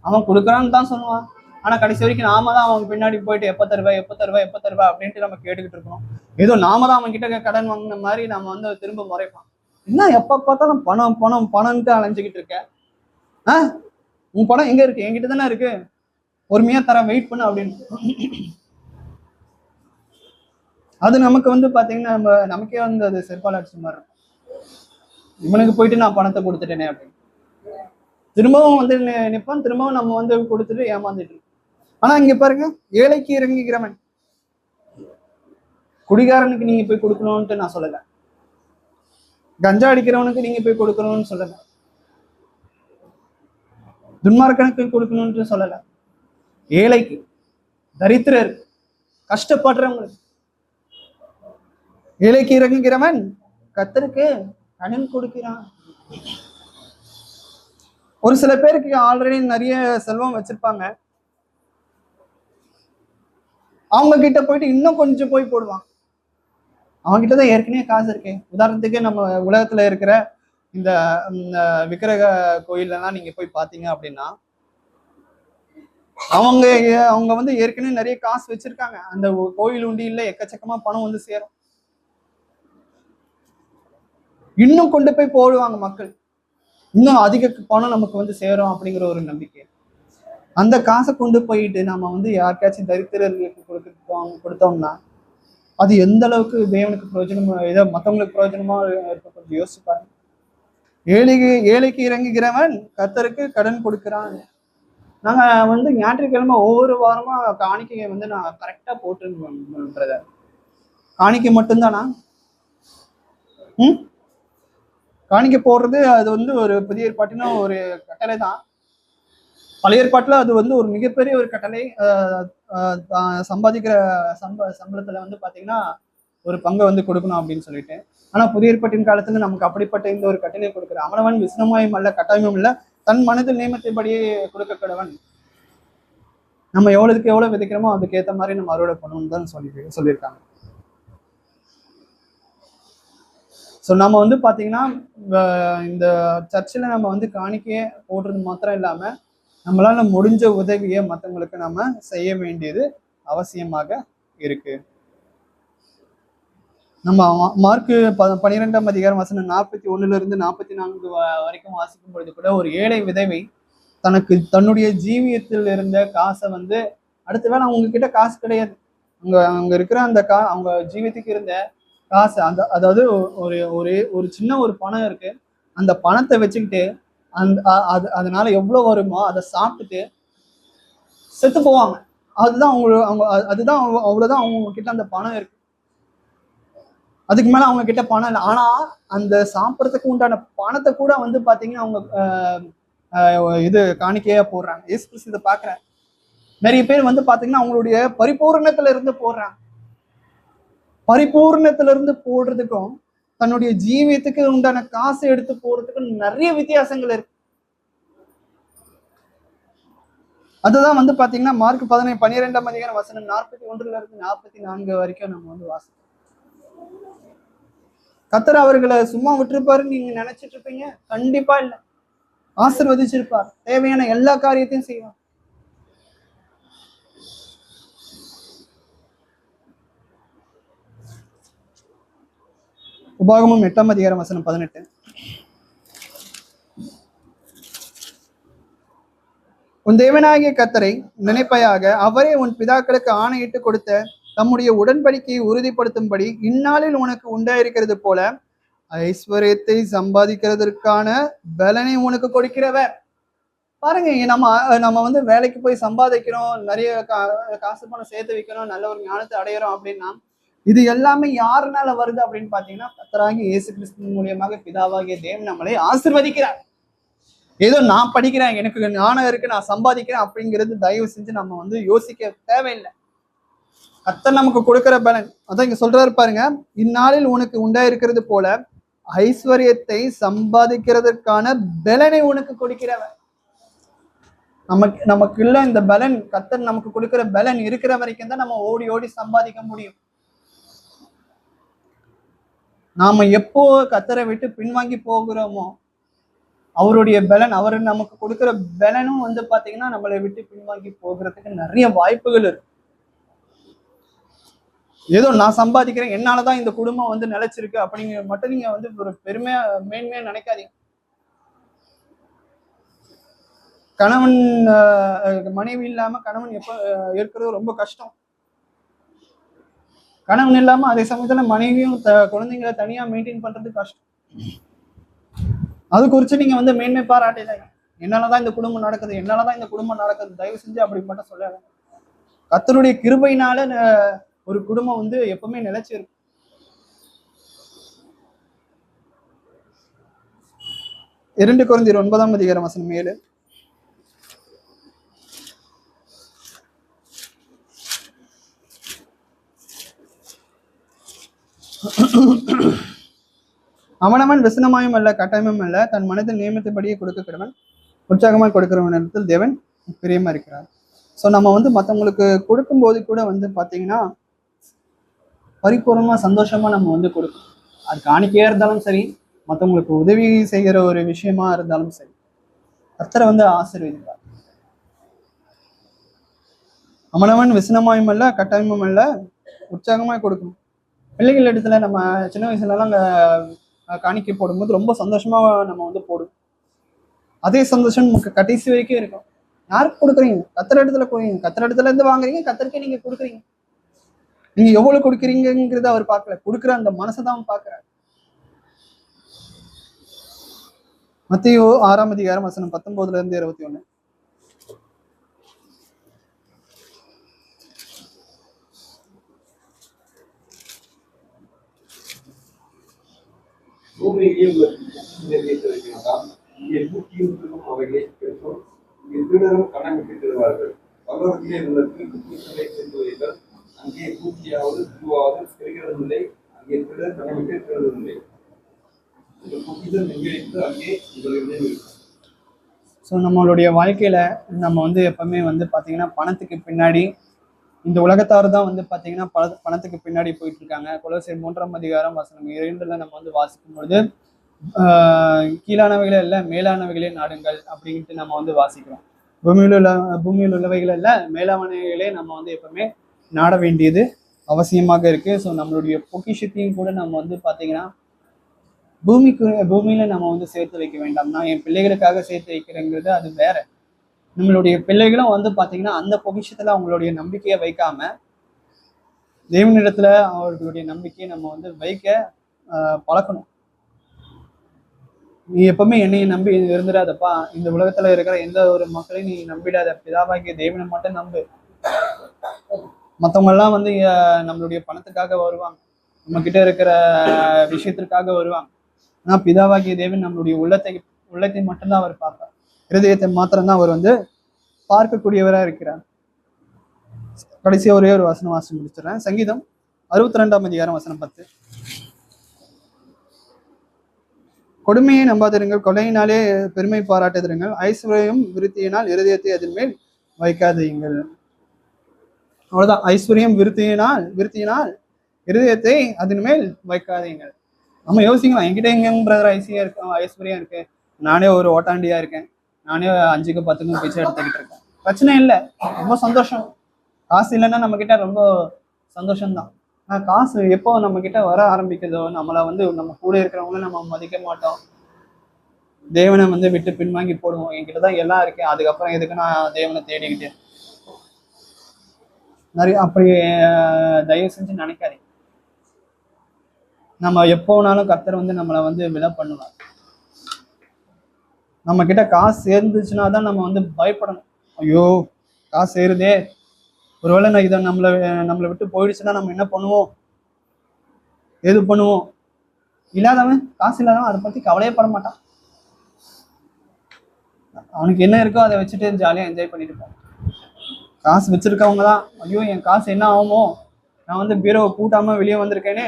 அவன் கொடுக்குறான்னு தான் சொல்லுவான். ஆனா கடைசி வரைக்கும் நாம தான் அவங்க பின்னாடி போயிட்டு எப்ப தருவா அப்படின்ட்டு நம்ம கேட்டுக்கிட்டு இருக்கணும். ஏதோ நாம தான் அவன் கிட்ட கடன் வாங்கின மாதிரி நம்ம வந்து திரும்ப முறைப்பான். என்ன எப்ப பார்த்தாலும் பணம் பணம் பணம்ட்டு அலைஞ்சுக்கிட்டு இருக்க? உன் பணம் எங்க இருக்கு? என்கிட்ட தானே இருக்கு, பொறுமையா தரேன், வெயிட் பண்ணு அப்படின்னு. அது நமக்கு வந்து பாத்தீங்கன்னா நமக்கே வந்து அது செருப்பால் அடிச்ச மாதிரி இருக்கும். இவனுக்கு போயிட்டு நான் பணத்தை கொடுத்துட்டேனே அப்படின்னு திரும்பவும் வந்து நிற்பான். திரும்பவும் நம்ம வந்து கொடுத்துட்டு ஏமாந்துட்டு இருக்கோம். ஆனா இங்க பாருங்க, ஏழைக்கு இறங்குகிறவன், குடிகாரனுக்கு நீங்க போய் கொடுக்கணும்ட்டு நான் சொல்லல, கஞ்சா அடிக்கிறவனுக்கு நீங்க போய் கொடுக்கணும்னு சொல்லல, துன்மார்க்கனுக்கு கொடுக்கணும்னு சொல்லல. ஏழைக்கு, தரித்திரர், கஷ்டப்படுறவங்களுக்கு, ஏழைக்கு இறங்குகிறவன் கர்த்தருக்கு கடன் கொடுக்கிறான். ஒரு சில பேருக்கு ஆல்ரெடி நிறைய செல்வம் வச்சிருப்பாங்க, அவங்க கிட்ட போயிட்டு இன்னும் கொஞ்சம் போய் போடுவான். அவங்க கிட்டதான் ஏற்கனவே காசு இருக்கு. உதாரணத்துக்கு நம்ம உலகத்துல இருக்கிற இந்த விக்கிரக கோயில்லாம் நீங்க போய் பாத்தீங்க அப்படின்னா அவங்க வந்து ஏற்கனவே நிறைய காசு வச்சிருக்காங்க. அந்த கோயில் உண்டியில எக்கச்சக்கமா பணம் வந்து சேரும். இன்னும் கொண்டு போய் போடுவாங்க மக்கள், இன்னும் அதிக பணம் நமக்கு வந்து சேரும் அப்படிங்கிற ஒரு நம்பிக்கை. அந்த காசை கொண்டு போயிட்டு நம்ம வந்து யாருக்காச்சும் தரித்திரர்களுக்கு கொடுத்தோம்னா அது எந்த அளவுக்கு தேவனுக்கு பிரயோஜனமா, ஏதோ மற்றவங்களுக்கு பிரயோஜனமா இருக்க கொஞ்சம் யோசிப்பாங்க. ஏழைக்கு இறங்குகிறவன் கர்த்தருக்கு கடன் கொடுக்கிறான். நாங்க வந்து ஞாயிற்றுக்கிழமை ஒவ்வொரு வாரமா காணிக்கையை வந்து நான் கரெக்டா போட்டுன்றத. காணிக்கை மட்டும்தானா? காணிக்க போடுறது அது வந்து ஒரு புதிய ஏற்பாட்டின ஒரு கட்டளை தான். பழைய ஏற்பாட்டுல அது வந்து ஒரு மிகப்பெரிய ஒரு கட்டளை. சம்பாதிக்கிற சம்பளத்துல வந்து பாத்தீங்கன்னா ஒரு பங்கை வந்து கொடுக்கணும் அப்படின்னு சொல்லிட்டு. ஆனா புதிய ஏற்பாட்டின் காலத்துல நமக்கு அப்படிப்பட்ட இந்த ஒரு கட்டளையை கொடுக்குற அவனவன் விசனமாயும் அல்ல கட்டாயமும் இல்ல தன் மனதில் நியமத்தின்படியே கொடுக்க கடவன். நம்ம எவ்வளவுக்கு எவ்வளவு விதைக்கிறோமோ அதுக்கு ஏற்ற மாதிரி நம்ம அறுவடை பண்ணணும்னு தான் சொல்லியிருக்காங்க. ஸோ நம்ம வந்து பாத்தீங்கன்னா இந்த சர்ச்சில் நம்ம வந்து காணிக்கையே போடுறது மாத்திரம் இல்லாம நம்மளால முடிஞ்ச உதவியை மற்றவங்களுக்கு நம்ம செய்ய வேண்டியது அவசியமாக இருக்கு. நம்ம மார்க்கு 12ஆம் அதிகாரம் வசனம் 41 44 வரைக்கும் வாசிக்கும் பொழுது கூட ஒரு ஏழை விதவை தன்னுடைய ஜீவியத்தில் இருந்த காசை வந்து அடுத்த வேளை அவங்க கிட்ட காசு கிடையாது, அங்க இருக்கிற அந்த அவங்க ஜீவியத்துக்கு இருந்த காசு அதாவது ஒரு சின்ன ஒரு பணம் இருக்கு, அந்த பணத்தை வச்சுக்கிட்டு அதனால எவ்வளவு வருமோ அதை சாப்பிட்டுட்டு செத்து போவாங்க. அதுதான் அதுதான் அவ்வளவுதான் அவங்க கிட்ட அந்த பணம் இருக்கு, அதுக்கு மேல அவங்க கிட்ட பணம் இல்லை. ஆனா அந்த சாப்பிட்றதுக்கு உண்டான பணத்தை கூட வந்து பாத்தீங்கன்னா அவங்க இது காணிக்கையா போடுறாங்க. இயேசு கிறிஸ்து இதை பாக்குறாங்க. நிறைய பேர் வந்து பாத்தீங்கன்னா அவங்களுடைய பரிபூர்ணத்துல இருந்து போடுறாங்க. பரிபூர்ணத்துல இருந்து போடுறதுக்கும் தன்னுடைய ஜீவியத்துக்கு உண்டான காசு எடுத்து போறதுக்கும் நிறைய வித்தியாசங்கள் இருக்கு. அதுதான் வந்து பாத்தீங்கன்னா மார்க் 12ஆம் அதிகாரம் வசனம் 41 44 வரைக்கும் நம்ம வந்து வாசிப்போம். கர்த்தர் அவர்களை சும்மா விட்டுருப்பாருன்னு நீங்க நினைச்சிட்டு இருப்பீங்க, கண்டிப்பா இல்லை. ஆசீர்வதிச்சிருப்பார், தேவையான எல்லா காரியத்தையும் செய்வார். உபாகமம் 8ஆம் அதிகாரம் வசனம் 18. உன் தேவனாகிய கர்த்தரை நினைப்பையாக, அவரே உன் பிதாக்களுக்கு ஆணையிட்டு கொடுத்த தம்முடைய உடன்படிக்கையை உறுதிப்படுத்தும்படி இந்நாளில் உனக்கு உண்டாயிருக்கிறது போல ஐஸ்வர்யத்தை சம்பாதிக்கிறதற்கான பலனை உனக்கு கொடுக்கிறவர். பாருங்க, நம்ம வந்து வேலைக்கு போய் சம்பாதிக்கிறோம், நிறைய காசு பணம் சேர்த்து வைக்கிறோம், நல்ல ஒரு ஞானத்தை அடையிறோம் அப்படின்னா இது எல்லாமே யாருனால வருது அப்படின்னு பாத்தீங்கன்னா கர்த்தராகிய இயேசு கிறிஸ்து மூலியமாக பிதாவாகிய தேவன் நம்மளை ஆசீர்வதிக்கிறார். ஏதோ நான் படிக்கிறேன், எனக்கு ஞானம் இருக்கு, நான் சம்பாதிக்கிறேன் அப்படிங்கிறது தயவு செஞ்சு நம்ம வந்து யோசிக்க தேவையில்லை. கர்த்தர் நமக்கு கொடுக்கிற பலன் அதான் இங்க சொல்றாரு பாருங்க, இந்நாளில் உனக்கு உண்டாயிருக்கிறது போல ஐஸ்வர்யத்தை சம்பாதிக்கிறதற்கான பலனை உனக்கு கொடுக்கிறவர். நமக்குள்ள இந்த பலன், கர்த்தர் நமக்கு கொடுக்கிற பலன் இருக்கிற வரைக்கும் தான் நம்ம ஓடி ஓடி சம்பாதிக்க முடியும். நாம எப்போ கர்த்தரை விட்டு பின்வாங்கி போகிறோமோ அவருடைய பலன், அவர் நமக்கு கொடுக்கிற பலனும் வந்து பாத்தீங்கன்னா நம்மளை விட்டு பின்வாங்கி போகிறதுக்கு நிறைய வாய்ப்புகள் இருக்கு. ஏதோ நான் சம்பாதிக்கிறேன், என்னாலதான் இந்த குடும்பம் வந்து நிலைச்சிருக்கு அப்படிங்கிற மட்டும் நீங்க வந்து ஒரு மேன்மையா நினைக்காதீங்க. கணவன் மனைவி இல்லாம கணவன் எப்ப இருக்கிறது ரொம்ப கஷ்டம். கணவன் இல்லாம அதே சமயத்துல மனைவியும் குழந்தைங்களை தனியா மெயின்டைன் பண்றது கஷ்டம். அது குறிச்சு நீங்க வந்து மேன்மை பாராட்டிடாங்க. என்னாலதான் இந்த குடும்பம் நடக்குது, என்னாலதான் இந்த குடும்பம் நடக்குது, தயவு செஞ்சு அப்படி மட்டும் சொல்ல. கர்த்தருடைய கிருபையினால ஒரு குடும்பம் வந்து எப்பவுமே நிலைச்சு இருக்கும். 2 கொரிந்தியர் 9ஆம் அதிகாரம் வசனம் 7. அவனவன் விசனமாயும் அல்ல கட்டாயமும் அல்ல தன் மனதில் நியமத்தின்படியே கொடுக்க கிடவன், உற்சாகமாக கொடுக்கிறவனிடத்தில் தேவன் பிரியமா இருக்கிறார். ஸோ நம்ம வந்து மற்றவங்களுக்கு கொடுக்கும்போது கூட வந்து பார்த்தீங்கன்னா பரிபூர்ணமா சந்தோஷமா நம்ம வந்து கொடுக்கணும். அது காணிக்கையா இருந்தாலும் சரி, மற்றவங்களுக்கு உதவி செய்கிற ஒரு விஷயமா இருந்தாலும் சரி, கர்த்தரை வந்து ஆசீர்வதிப்பார். அவனவன் விசனமாயும் அல்ல கட்டாயமும் அல்ல உற்சாகமாய் கொடுக்கணும். பிள்ளைகள் இடத்துல நம்ம சின்ன வயசுலலாம் அங்கே காணிக்கை போடும்போது ரொம்ப சந்தோஷமா நம்ம வந்து போடுவோம். அதே சந்தோஷம் நமக்கு கடைசி வரைக்கும் இருக்கும். யாருக்கு கொடுக்குறீங்க? கர்த்தர் இடத்துல கொடுங்க, கர்த்தர் இடத்துல இருந்து வாங்குறீங்க, கர்த்தருக்கே நீங்க கொடுக்குறீங்க. நீங்க எவ்வளவு கொடுக்குறீங்கிறத அவர் பார்க்கல, கொடுக்குற அந்த மனசை தான் பார்க்கிறார். மத்தேயு 6ஆம் அதிகாரம் வசனம் 19-21. பூமியிலேயே உங்களுக்கு வைக்கிறதாம் இங்கே பூக்கியும் திரும்பும் அவைகளை பெற்றோர் இங்கே திருடரும் கணமிட்டு தருவார்கள். பல்லவத்திலே உள்ள பூக்களை செல்வீர்கள், அங்கே பூச்சியாவது பூவாவது கிடைக்கிறதில்லை, அங்கே திருடர் கணமிட்டு திருடுவதில்லை. உங்கள் பூக்கிதல் எங்கே அங்கே உங்களுடைய இருக்கும். ஸோ நம்மளுடைய வாழ்க்கையில நம்ம வந்து எப்பவுமே வந்து பார்த்தீங்கன்னா பணத்துக்கு பின்னாடி இந்த உலகத்தார் தான் வந்து பார்த்தீங்கன்னா பணத்துக்கு பின்னாடி போயிட்டு இருக்காங்க. கொலோசியர் 3:2 நம்ம வந்து வாசிக்கும் பொழுது கீழானவைகளே இல்லை மேலானவைகளே நாடுங்கள் அப்படின்ட்டு நம்ம வந்து வாசிக்கிறோம். பூமியில் உள்ளவைகள் இல்லை மேலானவைகளே நம்ம வந்து எப்பவுமே நாட வேண்டியது அவசியமாக இருக்கு. ஸோ நம்மளுடைய பொக்கிஷத்தையும் கூட நம்ம வந்து பார்த்தீங்கன்னா பூமியில நம்ம வந்து சேர்த்து வைக்க வேண்டாம். நான் என் பிள்ளைகளுக்காக சேர்த்து வைக்கிறேங்கிறது அது வேற. நம்மளுடைய பிள்ளைகளும் வந்து பாத்தீங்கன்னா அந்த பொக்கிஷத்துல அவங்களுடைய நம்பிக்கையை வைக்காம தேவனிடத்துல அவர்களுடைய நம்பிக்கையை நம்ம வந்து வைக்க பழக்கணும். நீ எப்பவுமே என்னைய நம்பி இருந்துடாதப்பா, இந்த உலகத்துல இருக்கிற எந்த ஒரு மக்களையும் நீ நம்பிடாத, பிதாவாகிய தேவனை மட்டும் நம்பு. மற்றவங்க எல்லாம் வந்து நம்மளுடைய பணத்துக்காக வருவாங்க, நம்ம கிட்ட இருக்கிற விஷயத்திற்காக வருவாங்க. ஆனா பிதாவாகிய தேவன் நம்மளுடைய உள்ளத்தை மட்டும்தான் அவர் பார்ப்பார். இருதயத்தை மாத்திரம்தான் அவர் வந்து பார்க்கக்கூடியவராக இருக்கிறார். கடைசியா ஒரே ஒரு வசனம் வாசி முடிச்சிடறேன். சங்கீதம் 62:10. கொடுமையை நம்பாதிருங்கள், கொலையினாலே பெருமை பாராட்டுதிருங்கள், ஐஸ்வர்யம் விருத்தியினால் இருதயத்தை அதன் மேல் வைக்காதீங்கள். அவ்வளவுதான். ஐஸ்வர்யம் விருத்தியினால் இருதயத்தை அதன் மேல் வைக்காதீங்கள். நம்ம யோசிக்கலாம், என்கிட்ட எங்க பிரதர் ஐஸ்வர்யம் இருக்கு, நானே ஒரு ஓட்டாண்டியா இருக்கேன், நானே 5க்கும் 10க்கும் பிச்சை எடுத்துக்கிட்டு இருக்கேன், பிரச்சனை இல்லை, ரொம்ப சந்தோஷம். காசு இல்லைன்னா நம்ம கிட்ட ரொம்ப சந்தோஷம்தான். ஆனால் காசு எப்போ நம்ம கிட்ட வர ஆரம்பிக்குதோ நம்மளை வந்து நம்ம கூட இருக்கிறவங்கள நம்ம மதிக்க மாட்டோம், தேவனை வந்து விட்டு பின்வாங்கி போடுவோம். என்கிட்ட தான் எல்லாம் இருக்கேன், அதுக்கப்புறம் எதுக்கு நான் தேவனை தேடிக்கிட்டேன் நிறைய. அப்படி தயவு செஞ்சு நினைக்காதீங்க. நம்ம எப்போனாலும் கர்த்தர் வந்து நம்மளை வந்து விலை பண்ணுவார். நம்ம கிட்ட காசு சேர்ந்துச்சுன்னா தான் நம்ம வந்து பயப்படணும். ஐயோ காசு சேருதே, ஒருவேளை நான் இதை நம்மளை விட்டு போயிடுச்சுன்னா நம்ம என்ன பண்ணுவோம், எது பண்ணுவோம். இல்லாதவன், காசு இல்லாதவன் அதை பத்தி கவலையே பட மாட்டான். அவனுக்கு என்ன இருக்கோ அதை வச்சுட்டு ஜாலியாக என்ஜாய் பண்ணிட்டு இருப்பான். காசு வச்சிருக்கவங்க தான், ஐயோ என் காசு என்ன ஆகுமோ, நான் வந்து பீரோவை பூட்டாம வெளியே வந்திருக்கேனே,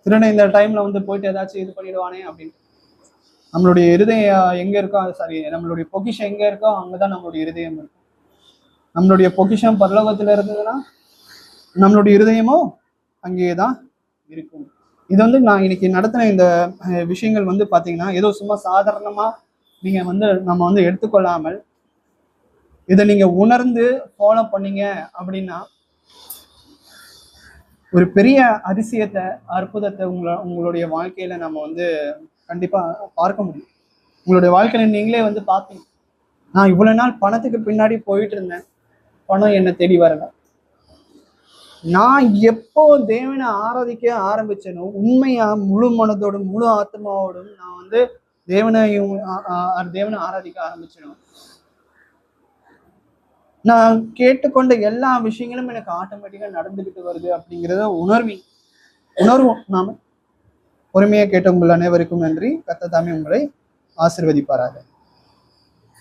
திருட இந்த டைம்ல வந்து போயிட்டு ஏதாச்சும் இது பண்ணிடுவானே அப்படின்னு. நம்மளுடைய இருதயம் எங்க இருக்கோ, நம்மளுடைய பொக்கிஷம் எங்க இருக்கோ அங்கதான் நம்மளுடைய இருதயம் இருக்கும். நம்மளுடைய பொக்கிஷம் பரலோகத்துல இருந்ததுன்னா நம்மளுடைய இருதயமோ அங்கேயேதான் இருக்கும். இது வந்து நான் இன்னைக்கு நடத்தின இந்த விஷயங்கள் வந்து பாத்தீங்கன்னா ஏதோ சும்மா சாதாரணமா நீங்க வந்து நம்ம வந்து எடுத்துக்கொள்ளாமல் இதை நீங்க உணர்ந்து ஃபாலோ பண்ணீங்க அப்படின்னா ஒரு பெரிய அதிசயத்தை, அற்புதத்தை உங்களுடைய வாழ்க்கையில நம்ம வந்து கண்டிப்பா பார்க்க முடியும். உங்களுடைய வாழ்க்கையில நீங்களே வந்து பார்த்தீங்க, நான் இவ்வளவு நாள் பணத்துக்கு பின்னாடி போயிட்டு இருந்தேன், பணம் என்னை தேடி வரல. நான் எப்போ தேவனை ஆராதிக்க ஆரம்பிச்சேனோ, உண்மையா முழு மனதோடும் முழு ஆத்மாவோடும் நான் வந்து தேவனை ஆராதிக்க ஆரம்பிச்சேனோ, நான் கேட்டுக்கொண்ட எல்லா விஷயங்களும் எனக்கு ஆட்டோமேட்டிக்கா நடந்துகிட்டு வருது அப்படிங்கிறத உணர்வோம். நாம பொறுமையா கேட்ட உங்கள் அனைவருக்கும் நன்றி. கர்த்தர் தாமே உங்களை ஆசீர்வதிப்பாராக.